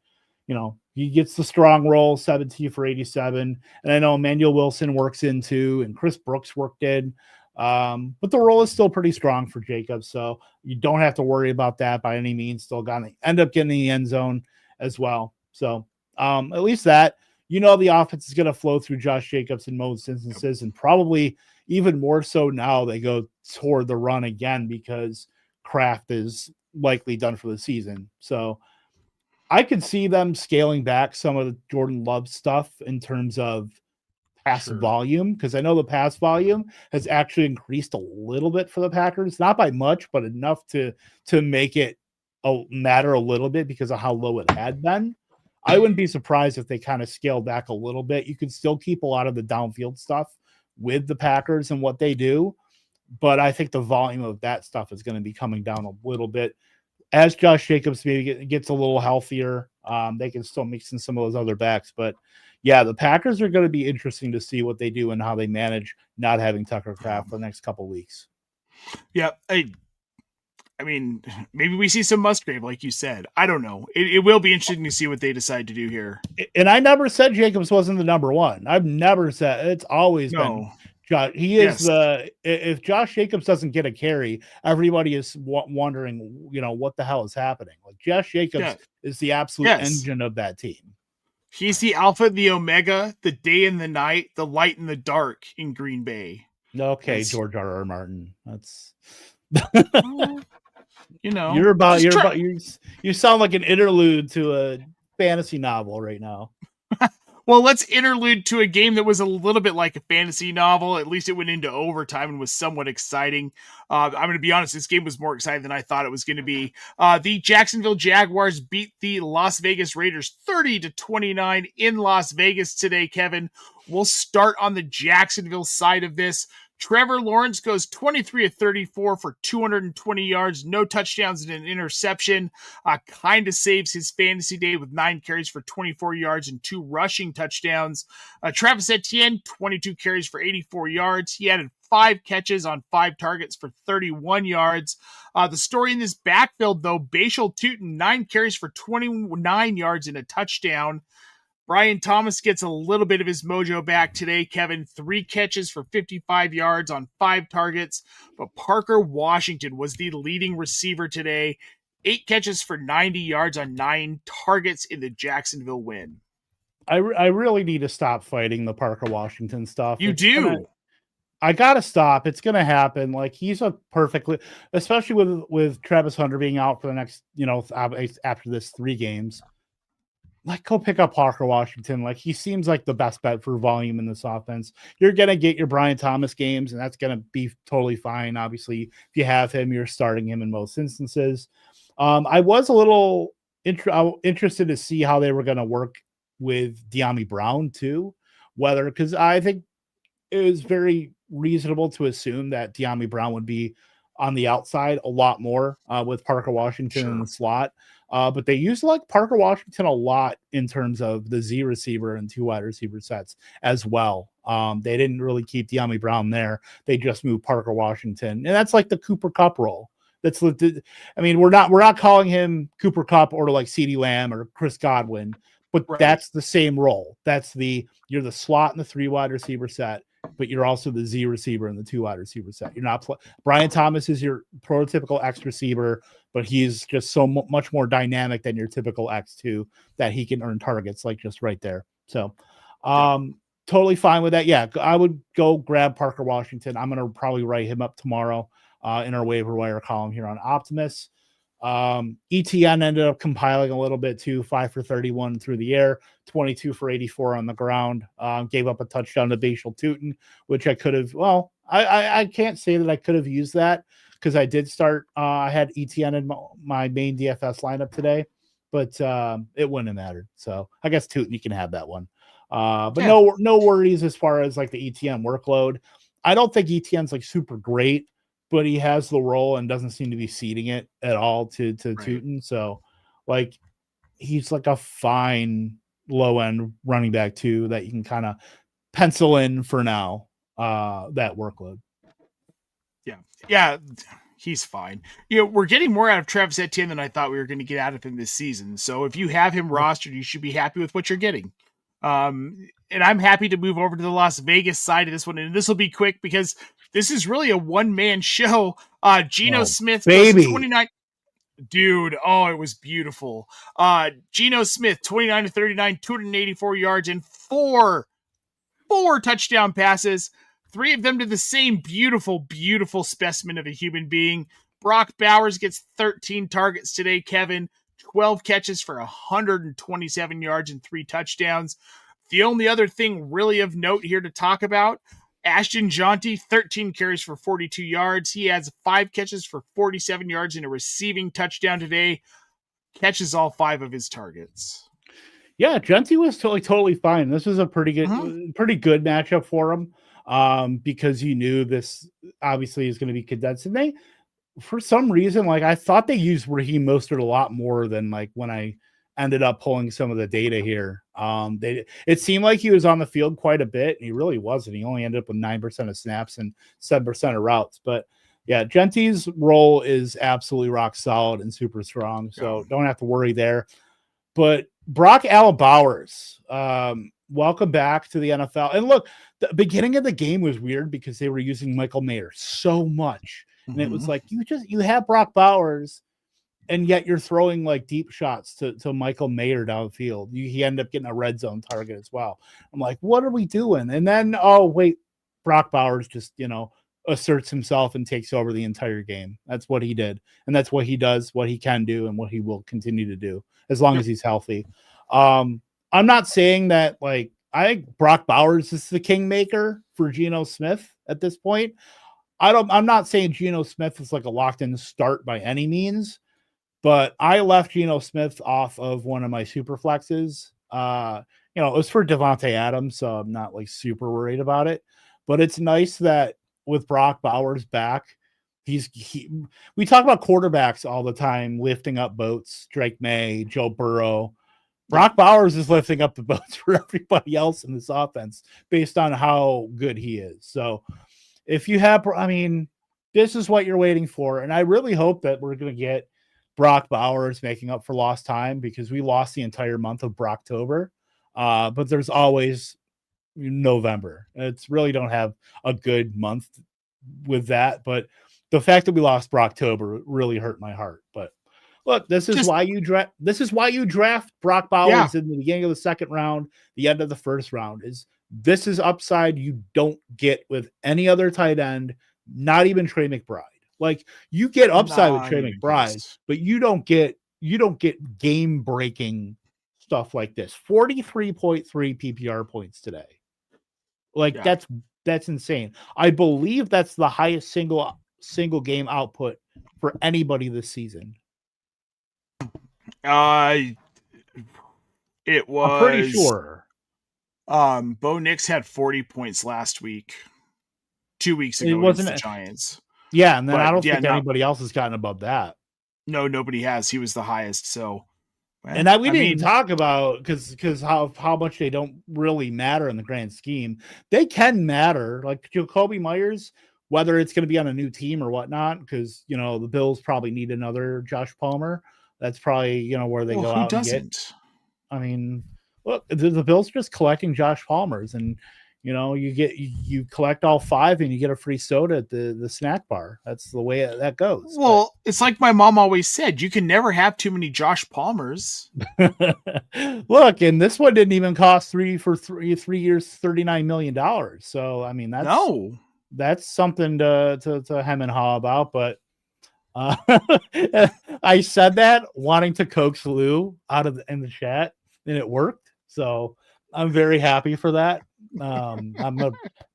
he gets the strong roll, 17 for 87. And I know Emmanuel Wilson works in too, and Chris Brooks worked in. But the role is still pretty strong for Jacobs. So you don't have to worry about that by any means. Still got to end up getting in the end zone as well. So at least that, the offense is going to flow through Josh Jacobs in most instances, and probably even more so now they go toward the run again because Kraft is likely done for the season. So I could see them scaling back some of the Jordan Love stuff in terms of pass volume, because I know the pass volume has actually increased a little bit for the Packers, not by much, but enough to make it matter a little bit because of how low it had been. I wouldn't be surprised if they kind of scaled back a little bit. You could still keep a lot of the downfield stuff with the Packers and what they do, but I think the volume of that stuff is going to be coming down a little bit. As Josh Jacobs maybe gets a little healthier, they can still mix in some of those other backs. But, yeah, the Packers are going to be interesting to see what they do and how they manage not having Tucker Kraft for the next couple of weeks. Yeah, I mean, maybe we see some Musgrave, like you said. I don't know. It will be interesting to see what they decide to do here. And I never said Jacobs wasn't the number one. I've never said – it's always been – Josh, he is if Josh Jacobs doesn't get a carry, everybody is wondering, what the hell is happening. Like Josh Jacobs is the absolute engine of that team. He's the alpha, the omega, the day and the night, the light and the dark in Green Bay. Okay, George R.R. Martin. That's you sound like an interlude to a fantasy novel right now. Well, let's interlude to a game that was a little bit like a fantasy novel. At least it went into overtime and was somewhat exciting. I'm going to be honest, this game was more exciting than I thought it was going to be. The Jacksonville Jaguars beat the Las Vegas Raiders 30-29 in Las Vegas today, Kevin. We'll start on the Jacksonville side of this. Trevor Lawrence goes 23 of 34 for 220 yards, no touchdowns and an interception. Kind of saves his fantasy day with 9 carries for 24 yards and 2 rushing touchdowns. Travis Etienne, 22 carries for 84 yards. He added 5 catches on 5 targets for 31 yards. The story in this backfield, though, Bashal Tutin, 9 carries for 29 yards and a touchdown. Brian Thomas gets a little bit of his mojo back today, Kevin. 3 catches for 55 yards on 5 targets. But Parker Washington was the leading receiver today. 8 catches for 90 yards on 9 targets in the Jacksonville win. I really need to stop fighting the Parker Washington stuff. I got to stop. It's going to happen. Like, he's a perfectly, especially with Travis Hunter being out for the next, after this 3 games. Like, go pick up Parker Washington. Like, he seems like the best bet for volume in this offense. You're going to get your Brian Thomas games, and that's going to be totally fine. Obviously, if you have him, you're starting him in most instances. I was a little interested to see how they were going to work with De'Ami Brown too, because I think it was very reasonable to assume that De'Ami Brown would be on the outside a lot more with Parker Washington in the slot. But they used like Parker Washington a lot in terms of the Z receiver and 2 wide receiver sets as well. They didn't really keep De'Ami Brown there. They just moved Parker Washington, and that's like the Cooper Kupp role. We're not calling him Cooper Kupp or like CeeDee Lamb or Chris Godwin, but That's the same role. You're the slot in the 3 wide receiver set, but you're also the Z receiver in the 2 wide receiver set. You're not Brian Thomas is your prototypical X receiver, but he's just so much more dynamic than your typical X2 that he can earn targets like just right there. So, totally fine with that. Yeah, I would go grab Parker Washington. I'm going to probably write him up tomorrow in our waiver wire column here on Optimus. ETN ended up compiling a little bit too, 5 for 31 through the air, 22 for 84 on the ground. Gave up a touchdown to Bashal Tutin, which I could have. Well, I can't say that I could have used that because I did start. I had ETN in my main DFS lineup today, but it wouldn't have mattered. So I guess Tutin, you can have that one. No worries as far as like the ETN workload. I don't think ETN's like super great, but he has the role and doesn't seem to be ceding it at all to Tutin. So, like, he's like a fine low-end running back, too, that you can kind of pencil in for now, that workload. Yeah, he's fine. We're getting more out of Travis Etienne than I thought we were going to get out of him this season. So if you have him rostered, you should be happy with what you're getting. And I'm happy to move over to the Las Vegas side of this one. And this will be quick because this is really a one-man show. Geno Smith, baby. 29. Dude, it was beautiful. Geno Smith, 29 to 39, 284 yards and four touchdown passes. 3 of them to the same beautiful, beautiful specimen of a human being. Brock Bowers gets 13 targets today, Kevin. 12 catches for 127 yards and 3 touchdowns. The only other thing really of note here to talk about, Ashton Jonty, 13 carries for 42 yards. He has 5 catches for 47 yards and a receiving touchdown today. Catches all 5 of his targets. Yeah, Jonty was totally fine. This was a pretty good matchup for him because you knew this obviously is going to be condensed. And they, for some reason, like I thought they used Raheem Mostert a lot more than like when I ended up pulling some of the data here. It seemed like he was on the field quite a bit, and he really wasn't. He only ended up with 9% of snaps and 7% of routes. But yeah, Jonty's role is absolutely rock solid and super strong, so don't have to worry there. But Brock Bowers, welcome back to the NFL. And look, the beginning of the game was weird because they were using Michael Mayer so much. And it was like, you have Brock Bowers, and yet you're throwing like deep shots to Michael Mayer downfield. He ended up getting a red zone target as well. I'm like, what are we doing? And then, Brock Bowers just, asserts himself and takes over the entire game. That's what he did. And that's what he does, what he can do, and what he will continue to do as long as he's healthy. I'm not saying that, like, I think Brock Bowers is the kingmaker for Geno Smith at this point. I'm not saying Geno Smith is like a locked-in start by any means, but I left Geno Smith off of one of my super flexes. It was for Davante Adams, so I'm not like super worried about it. But it's nice that with Brock Bowers back, we talk about quarterbacks all the time lifting up boats, Drake May, Joe Burrow. Brock Bowers is lifting up the boats for everybody else in this offense based on how good he is. So if you have, I mean, this is what you're waiting for. And I really hope that we're going to get Brock Bowers making up for lost time, because we lost the entire month of Brocktober. But there's always November. It's really don't have a good month with that. But the fact that we lost Brocktober really hurt my heart. But look, this is why you draft. This is why you draft Brock Bowers in the beginning of the second round, the end of the first round. This is upside you don't get with any other tight end, not even Trey McBride. Like, you get upside with Trey McBride, but you don't get game breaking stuff like this. 43.3 PPR points today. Like, that's insane. I believe that's the highest single game output for anybody this season. It was, I'm pretty sure. Bo Nix had 40 points last week, 2 weeks ago against the Giants. Yeah, and then I don't think anybody else has gotten above that. No, nobody has. He was the highest. So, and that we didn't talk about because how much they don't really matter in the grand scheme. They can matter, like Jacoby Myers, whether it's going to be on a new team or whatnot. Because the Bills probably need another Josh Palmer. That's probably where they go out doesn't? And get. I mean, look, the Bills are just collecting Josh Palmers, and you collect all 5 and you get a free soda at the snack bar. That's the way that goes. Well, it's like my mom always said, you can never have too many Josh Palmers. Look, and this one didn't even cost 3 years, $39 million. So I mean, that's something to hem and haw about. But I said that wanting to coax Lou in the chat, and it worked. So I'm very happy for that. I'm gonna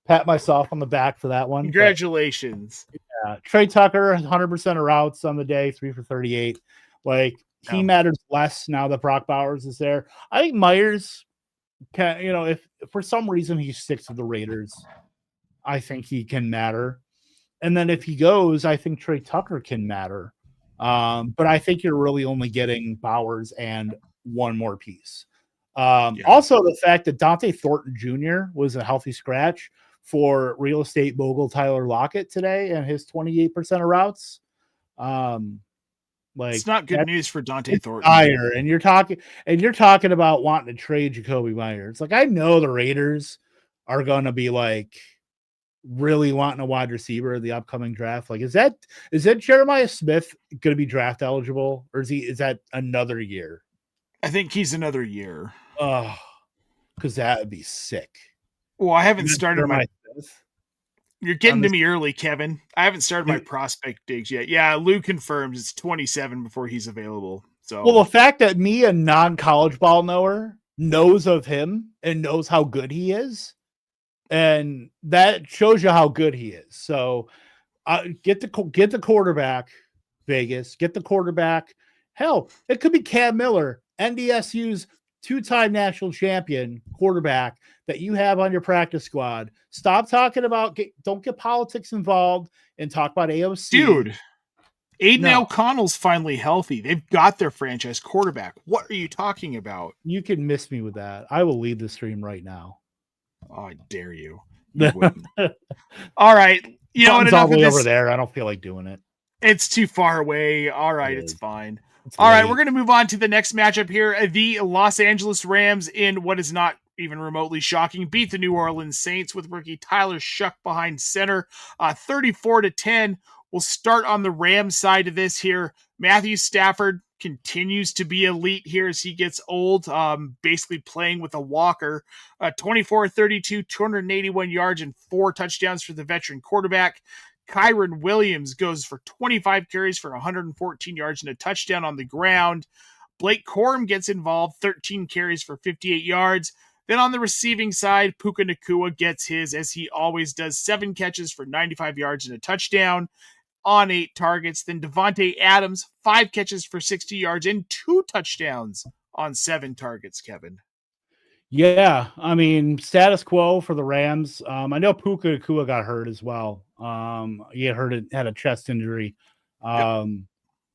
pat myself on the back for that one. Congratulations. But, Trey Tucker, 100% of routes on the day, 3 for 38. Like, he matters less now that Brock Bowers is there. I think Myers can, if for some reason he sticks with the Raiders, I think he can matter. And then if he goes, I think Trey Tucker can matter. But I think you're really only getting Bowers and one more piece. Also, the fact that Dante Thornton Jr. was a healthy scratch for real estate mogul Tyler Lockett today, and his 28% of routes. It's not good news for Dante Thornton. Higher, and you're talking about wanting to trade Jacoby Myers. Like, I know the Raiders are going to be like really wanting a wide receiver in the upcoming draft. Like, is that Jeremiah Smith going to be draft eligible, or is that another year? I think he's another year. Oh, because that would be sick. Well, I haven't started my. You're getting to me early, Kevin. I haven't started my prospect digs yet. Yeah, Lou confirms it's 27 before he's available. So, well, the fact that me, a non-college ball knower, knows of him and knows how good he is, and that shows you how good he is. So, get the quarterback, Vegas. Get the quarterback. Hell, it could be Cam Miller, NDSU's 2-time national champion quarterback that you have on your practice squad. Stop talking about, don't get politics involved and talk about AOC. Dude, Aiden O'Connell's finally healthy. They've got their franchise quarterback. What are you talking about? You can miss me with that. I will leave the stream right now. Oh, I dare you. You wouldn't. All right. It's all the way over there. I don't feel like doing it. It's too far away. All right. It's fine. All right, we're going to move on to the next matchup here. The Los Angeles Rams, in what is not even remotely shocking, beat the New Orleans Saints with rookie Tyler Shuck behind center, 34-10. We'll start on the Rams side of this here. Matthew Stafford continues to be elite here as he gets old, basically playing with a walker. 24-32, 281 yards and 4 touchdowns for the veteran quarterback. Kyron Williams goes for 25 carries for 114 yards and a touchdown on the ground. Blake Corum gets involved, 13 carries for 58 yards. Then on the receiving side, Puka Nacua gets his, as he always does, 7 catches for 95 yards and a touchdown on 8 targets. Then Davante Adams, 5 catches for 60 yards and 2 touchdowns on 7 targets, Kevin. Yeah, I mean, status quo for the Rams. I know Puka Nacua got hurt as well. He had a chest injury. He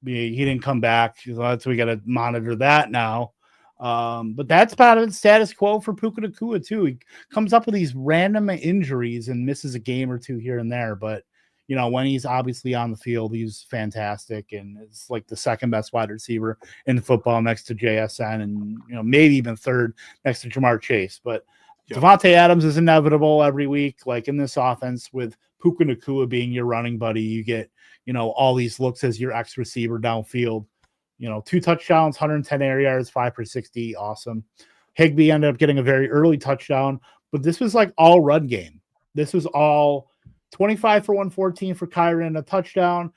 didn't come back, so we got to monitor that now. But that's about it. Status quo for Puka Nacua too. He comes up with these random injuries and misses a game or two here and there. But when he's obviously on the field, he's fantastic, and it's like the second best wide receiver in football next to JSN, and maybe even third next to Jamar Chase. But Davante Adams is inevitable every week. Like in this offense with Puka Nacua being your running buddy, you get all these looks as your X receiver downfield. 2 touchdowns, 110 air yards, 5 for 60. Awesome. Higbee ended up getting a very early touchdown, but this was like all run game. This was all 25 for 114 for Kyren, a touchdown.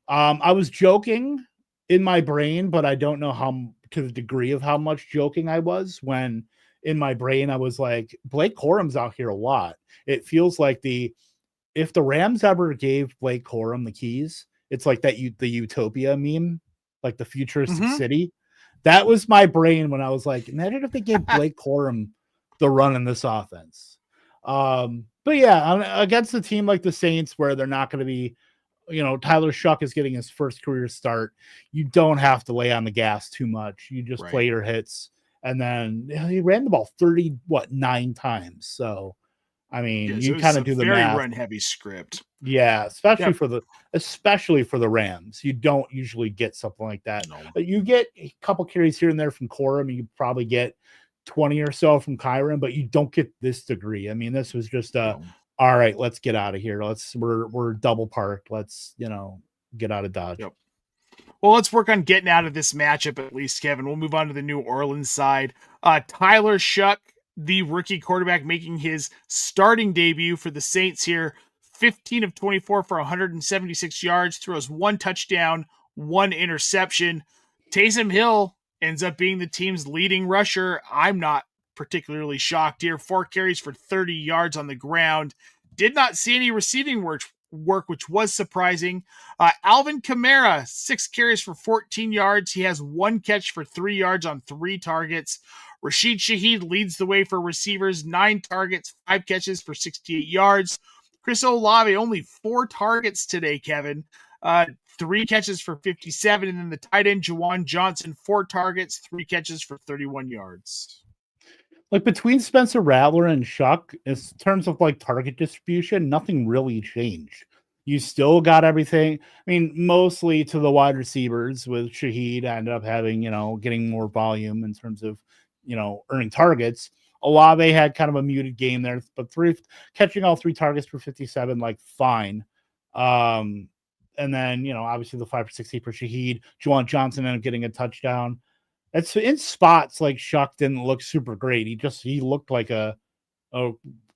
I was joking in my brain, but I don't know how to the degree of how much joking I was when in my brain I was like, Blake Corum's out here a lot. It feels like if the Rams ever gave Blake Corum the keys, it's like the Utopia meme. Like the futuristic city. That was my brain when I was like, imagine if they gave Blake Corum the run in this offense. But yeah, against a team like the Saints where they're not going to be, Tyler Shuck is getting his first career start. You don't have to lay on the gas too much. You just play your hits. And then he ran the ball 9 times. So, I mean, you kind of do the math. Very run-heavy script. Yeah, especially for the Rams. You don't usually get something like that. No. But you get a couple carries here and there from Corum. You probably get 20 or so from Kyren, but you don't get this degree. I mean, this was just all right, let's get out of here. We're double parked. Let's, get out of Dodge. Yep. Well, let's work on getting out of this matchup at least, Kevin. We'll move on to the New Orleans side. Tyler Shuck, the rookie quarterback, making his starting debut for the Saints here. 15 of 24 for 176 yards, throws 1 touchdown, 1 interception. Taysom Hill ends up being the team's leading rusher. I'm not particularly shocked here. 4 carries for 30 yards on the ground. Did not see any receiving work, which was surprising. Alvin Kamara, 6 carries for 14 yards. He has 1 catch for 3 yards on 3 targets. Rashid Shaheed leads the way for receivers, 9 targets, 5 catches for 68 yards. Chris Olave, only 4 targets today, Kevin. 3 catches for 57. And then the tight end, Juwan Johnson, 4 targets, 3 catches for 31 yards. Like between Spencer Rattler and Shuck, in terms of like target distribution, nothing really changed. You still got everything. I mean, mostly to the wide receivers, with Shaheed ended up having, getting more volume in terms of, earning targets. Olave had kind of a muted game there, but catching all 3 targets for 57, like fine. And then, obviously the 5 for 60 for Shaheed. Juwan Johnson ended up getting a touchdown. It's in spots like Shuck didn't look super great. He looked like a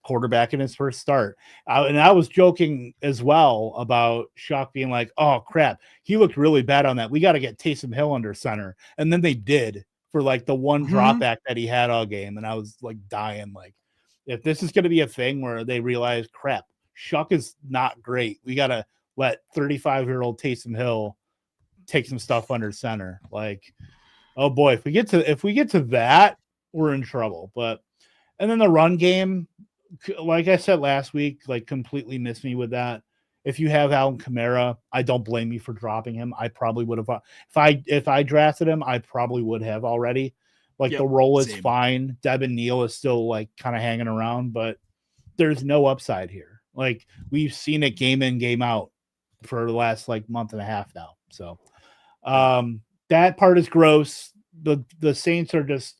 quarterback in his first start. And I was joking as well about Shuck being like, oh crap, he looked really bad on that. We got to get Taysom Hill under center. And then they did for like the one drop back that he had all game. And I was like dying. Like, if this is going to be a thing where they realize, crap, Shuck is not great. We got to let 35-year-old Taysom Hill take some stuff under center. Like, oh boy, if we get to that, we're in trouble. And then the run game, like I said last week, like completely missed me with that. If you have Alvin Kamara, I don't blame you for dropping him. I probably would have, if I drafted him, I probably would have already. Like the role is fine. Devin Neal is still like kind of hanging around, but there's no upside here. Like we've seen it game in, game out for the last like month and a half now. So that part is gross. The Saints are just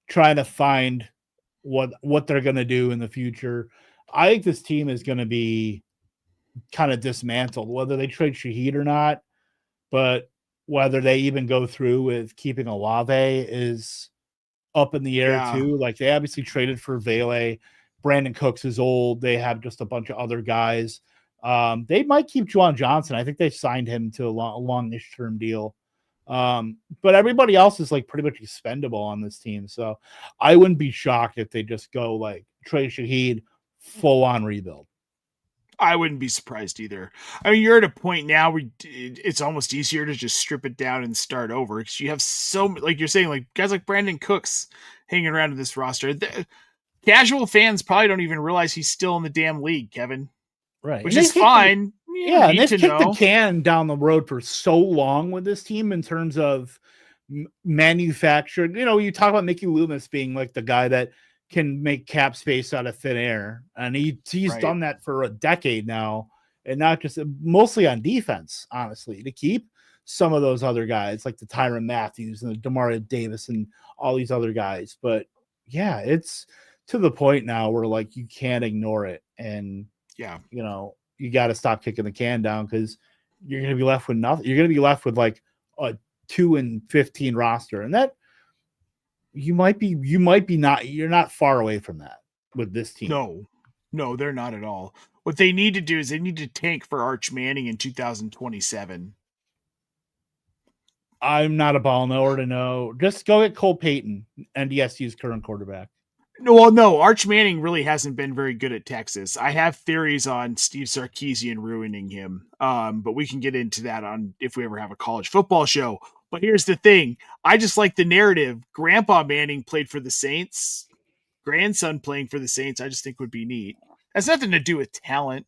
trying to find what they're going to do in the future. I think this team is going to be kind of dismantled, whether they trade Shaheed or not, but whether they even go through with keeping Olave is up in the air too. Like they obviously traded for Vele. Brandon Cooks is old. They have just a bunch of other guys. They might keep Juwan Johnson. I think they signed him to a longish term deal. But everybody else is like pretty much expendable on this team. So I wouldn't be shocked if they just go like trade Shaheed, full on rebuild. I wouldn't be surprised either. I mean, you're at a point now where it's almost easier to just strip it down and start over because you have so, like you're saying, like guys like Brandon Cooks hanging around in this roster. Casual fans probably don't even realize he's still in the damn league, Kevin. Right. Which is fine. And they've kicked the can down the road for so long with this team in terms of manufactured. You talk about Mickey Loomis being like the guy that can make cap space out of thin air, and he's done that for a decade now, and not just mostly on defense, honestly, to keep some of those other guys like the Tyrann Matthews and the Demario Davis and all these other guys. But yeah, it's to the point now where like you can't ignore it, and you got to stop kicking the can down, because you're going to be left with nothing. You're going to be left with like a 2-15 roster, and that you might be not. You're not far away from that with this team. No, they're not at all. What they need to do is they need to tank for Arch Manning in 2027. I'm not a ball knower to know. Just go get Cole Payton, NDSU's current quarterback. No, Arch Manning really hasn't been very good at Texas. I have theories on Steve Sarkisian ruining him, but we can get into that on if we ever have a college football show. But here's the thing. I just like the narrative. Grandpa Manning played for the Saints. Grandson playing for the Saints, I just think would be neat. Has nothing to do with talent.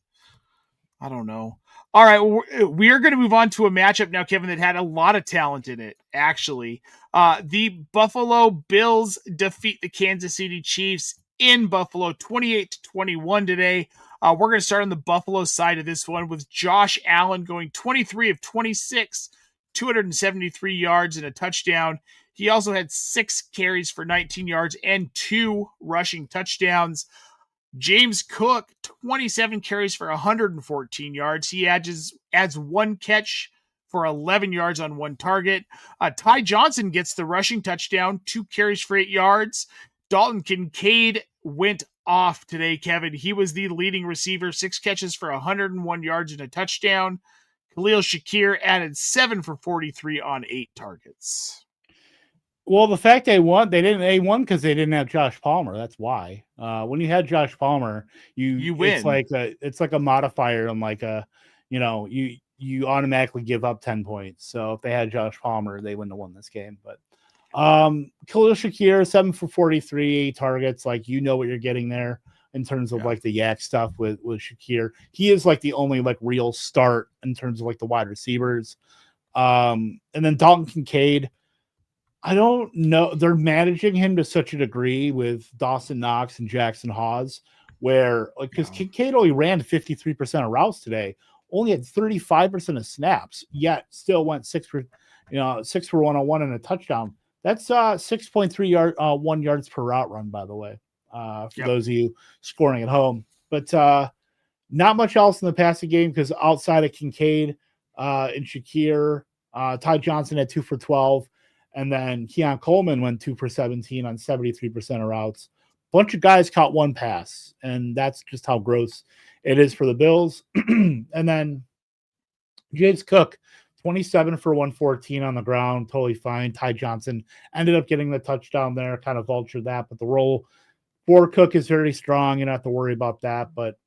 I don't know. All right, we are going to move on to a matchup now, Kevin, that had a lot of talent in it, actually. The Buffalo Bills defeat the Kansas City Chiefs in Buffalo 28-21 today. We're going to start on the Buffalo side of this one with Josh Allen going 23 of 26, 273 yards and a touchdown. He also had 6 carries for 19 yards and 2 rushing touchdowns. James Cook, 27 carries for 114 yards. He adds 1 catch for 11 yards on 1 target. Ty Johnson gets the rushing touchdown, 2 carries for 8 yards. Dalton Kincaid went off today, Kevin. He was the leading receiver, 6 catches for 101 yards and a touchdown. Khalil Shakir added 7 for 43 on 8 targets. Well, the fact they won because they didn't have Josh Palmer. That's why. When you had Josh Palmer, you win. It's like a modifier on like you automatically give up 10 points. So if they had Josh Palmer, they wouldn't have won this game. But Khalil Shakir, 7 for 43, 8 targets. Like, what you're getting there in terms of like the yak stuff with Shakir. He is like the only like real start in terms of like the wide receivers. And then Dalton Kincaid, I don't know. They're managing him to such a degree with Dawson Knox and Jackson Hawes, where because Kincaid only ran 53% of routes today, only had 35% of snaps, yet still went 6 for 101 and a touchdown. That's 6.3 1 yards per route run, by the way, for those of you scoring at home. But not much else in the passing game, because outside of Kincaid and Shakir, Ty Johnson had 2 for 12. And then Keon Coleman went 2 for 17 on 73% of routes. Bunch of guys caught 1 pass, and that's just how gross it is for the Bills. And then James Cook, 27 for 114 on the ground, totally fine. Ty Johnson ended up getting the touchdown there, kind of vultured that. But the role for Cook is very strong. You don't have to worry about that. But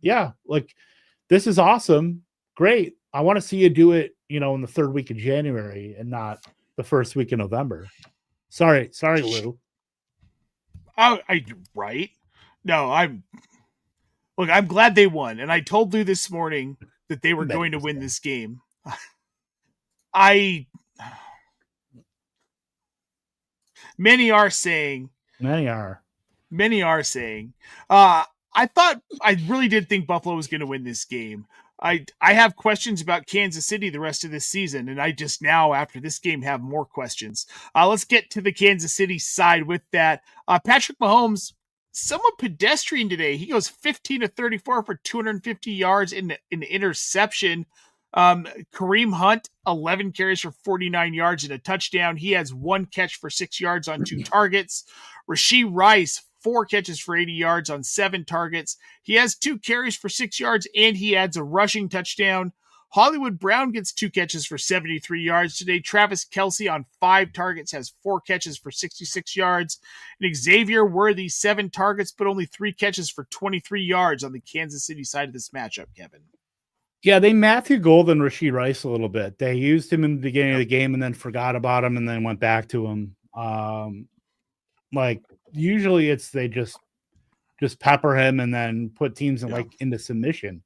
yeah, like, this is awesome. Great. I want to see you do it, in the 3rd week of January and not the 1st week of November. Sorry, Lou. Right? No, I'm glad they won. And I told Lou this morning that they were going to win this game. Many are saying. I really did think Buffalo was going to win this game. I have questions about Kansas City the rest of this season, and I just now, after this game, have more questions. Let's get to the Kansas City side with that. Patrick Mahomes, somewhat pedestrian today. He goes 15 of 34 for 250 yards and an interception. Kareem Hunt, 11 carries for 49 yards and a touchdown. He has 1 catch for 6 yards on 2 targets. Rashee Rice, 4 catches for 80 yards on 7 targets. He has 2 carries for 6 yards, and he adds a rushing touchdown. Hollywood Brown gets 2 catches for 73 yards today. Travis Kelce on 5 targets has 4 catches for 66 yards. And Xavier Worthy, 7 targets, but only 3 catches for 23 yards on the Kansas City side of this matchup, Kevin. Yeah, they Matthew Golden Rashee Rice a little bit. They used him in the beginning of the game and then forgot about him and then went back to him. Usually it's they just pepper him and then put teams into submission.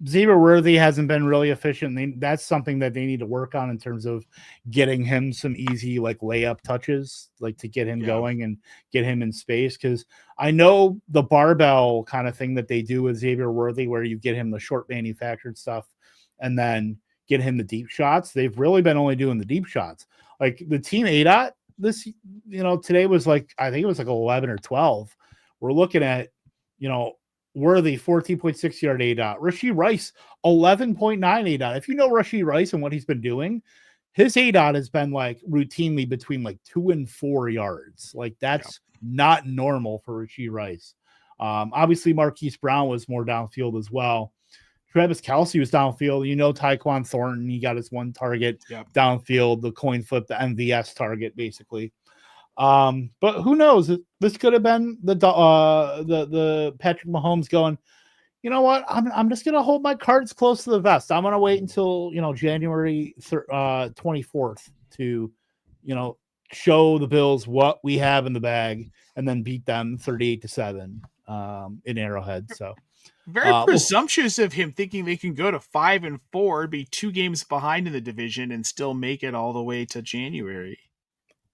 Xavier Worthy hasn't been really efficient. That's something that they need to work on in terms of getting him some easy like layup touches, like to get him going and get him in space. Because I know the barbell kind of thing that they do with Xavier Worthy, where you get him the short manufactured stuff and then get him the deep shots. They've really been only doing the deep shots. Like the team ADOT this, today was like, I think it was like 11 or 12. We're looking at, Worthy 14.6 yard ADOT. Rashee Rice 11.9 ADOT. If you know Rashee Rice and what he's been doing, his ADOT has been like routinely between like 2 and 4 yards. Like that's not normal for Rashee Rice. Obviously Marquise Brown was more downfield as well. Travis Kelce was downfield. Tyquan Thornton, he got his one target downfield, the coin flip, the MVS target basically. But who knows? This could have been the Patrick Mahomes going, you know what? I'm just gonna hold my cards close to the vest. I'm gonna wait until January 24th to show the Bills what we have in the bag and then beat them 38-7 in Arrowhead. So very presumptuous of him thinking they can go to 5-4, be 2 games behind in the division, and still make it all the way to January.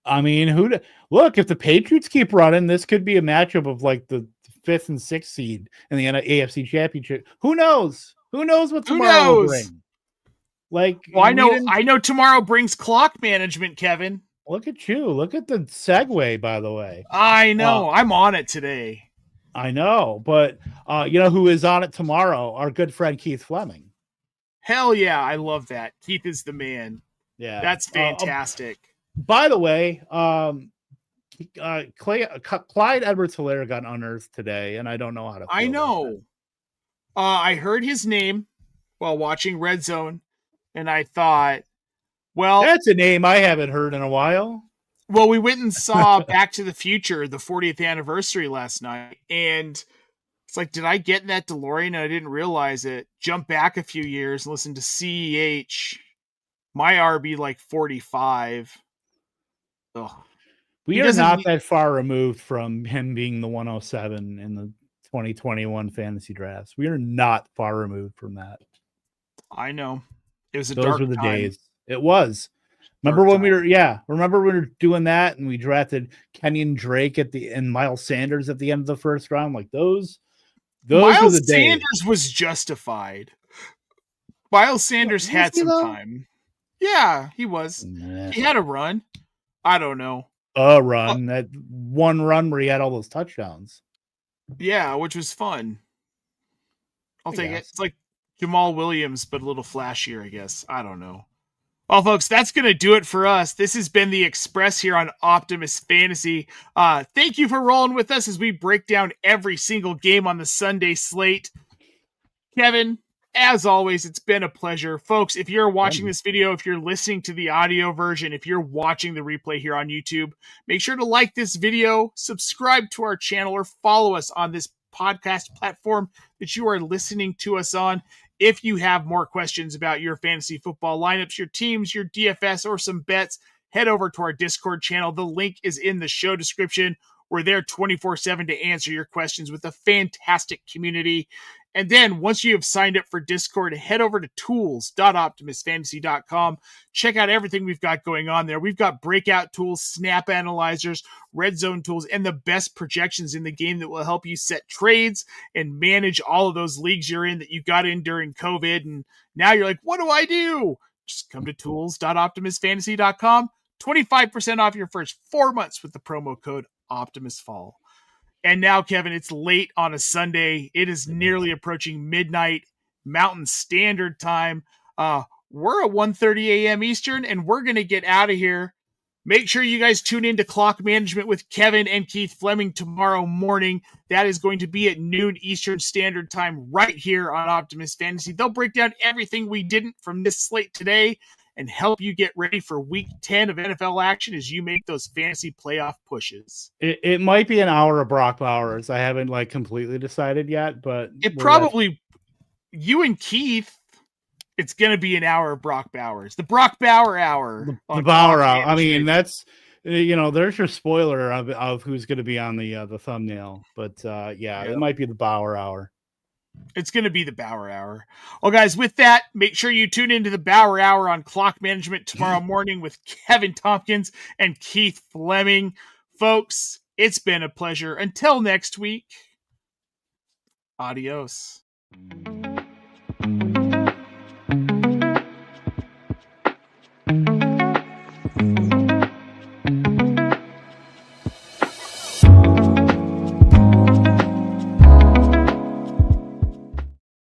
I mean, look, if the Patriots keep running, this could be a matchup of like the 5th and 6th seed in the AFC Championship. Who knows? Who knows what tomorrow will bring? Like, well, I know tomorrow brings clock management, Kevin. Look at you. Look at the segue, by the way. I know. I'm on it today. I know, but who is on it tomorrow? Our good friend Keith Fleming. Hell yeah, I love that. Keith is the man. Yeah, that's fantastic. By the way, Clyde Edwards-Helaire got unearthed today, and I don't know how to feel I know. I heard his name while watching Red Zone, and I thought, well... That's a name I haven't heard in a while. Well, we went and saw Back to the Future, the 40th anniversary last night, and it's like, did I get in that DeLorean and I didn't realize it? Jump back a few years and listen to CEH, my RB like 45. Ugh. We are not that far removed from him being the 107 in the 2021 fantasy drafts. We are not far removed from that. I know. It was Those were the days. It was. Remember when we were doing that and we drafted Kenyon Drake and Miles Sanders at the end of the first round? Like those Miles were the days. Sanders was justified. Miles Sanders had some time. Yeah, he was. Nah. He had a run. I don't know. A run. That one run where he had all those touchdowns. Yeah, which was fun. I'll take it. It's like Jamal Williams, but a little flashier, I guess. I don't know. Well, folks, that's going to do it for us. This has been the Express here on Optimus Fantasy. Thank you for rolling with us as we break down every single game on the Sunday slate. Kevin, as always, it's been a pleasure. Folks, if you're watching this video, if you're listening to the audio version, if you're watching the replay here on YouTube, make sure to like this video, subscribe to our channel, or follow us on this podcast platform that you are listening to us on. If you have more questions about your fantasy football lineups, your teams, your DFS, or some bets, head over to our Discord channel. The link is in the show description. We're there 24/7 to answer your questions with a fantastic community. And then once you have signed up for Discord, head over to tools.optimusfantasy.com. Check out everything we've got going on there. We've got breakout tools, snap analyzers, red zone tools, and the best projections in the game that will help you set trades and manage all of those leagues you're in that you got in during COVID. And now you're like, what do I do? Just come to tools.optimusfantasy.com. 25% off your first 4 months with the promo code OptimusFall. And now, Kevin, it's late on a Sunday. It is nearly approaching midnight Mountain Standard Time. We're at 1:30 a.m. Eastern, and we're going to get out of here. Make sure you guys tune in to Clock Management with Kevin and Keith Fleming tomorrow morning. That is going to be at noon Eastern Standard Time right here on Optimus Fantasy. They'll break down everything we didn't from this slate today and help you get ready for week 10 of NFL action as you make those fantasy playoff pushes. It might be an hour of Brock Bowers. I haven't completely decided yet, but it probably, you and Keith, it's going to be an hour of Brock Bowers. The Brock Bauer hour. The Bauer hour. I mean, that's, there's your spoiler of who's going to be on the thumbnail, but it might be the Bauer hour. It's going to be the Bauer Hour. Well, guys, with that, make sure you tune into the Bauer Hour on Clock Management tomorrow morning with Kevin Tompkins and Keith Fleming. Folks, it's been a pleasure. Until next week, adios.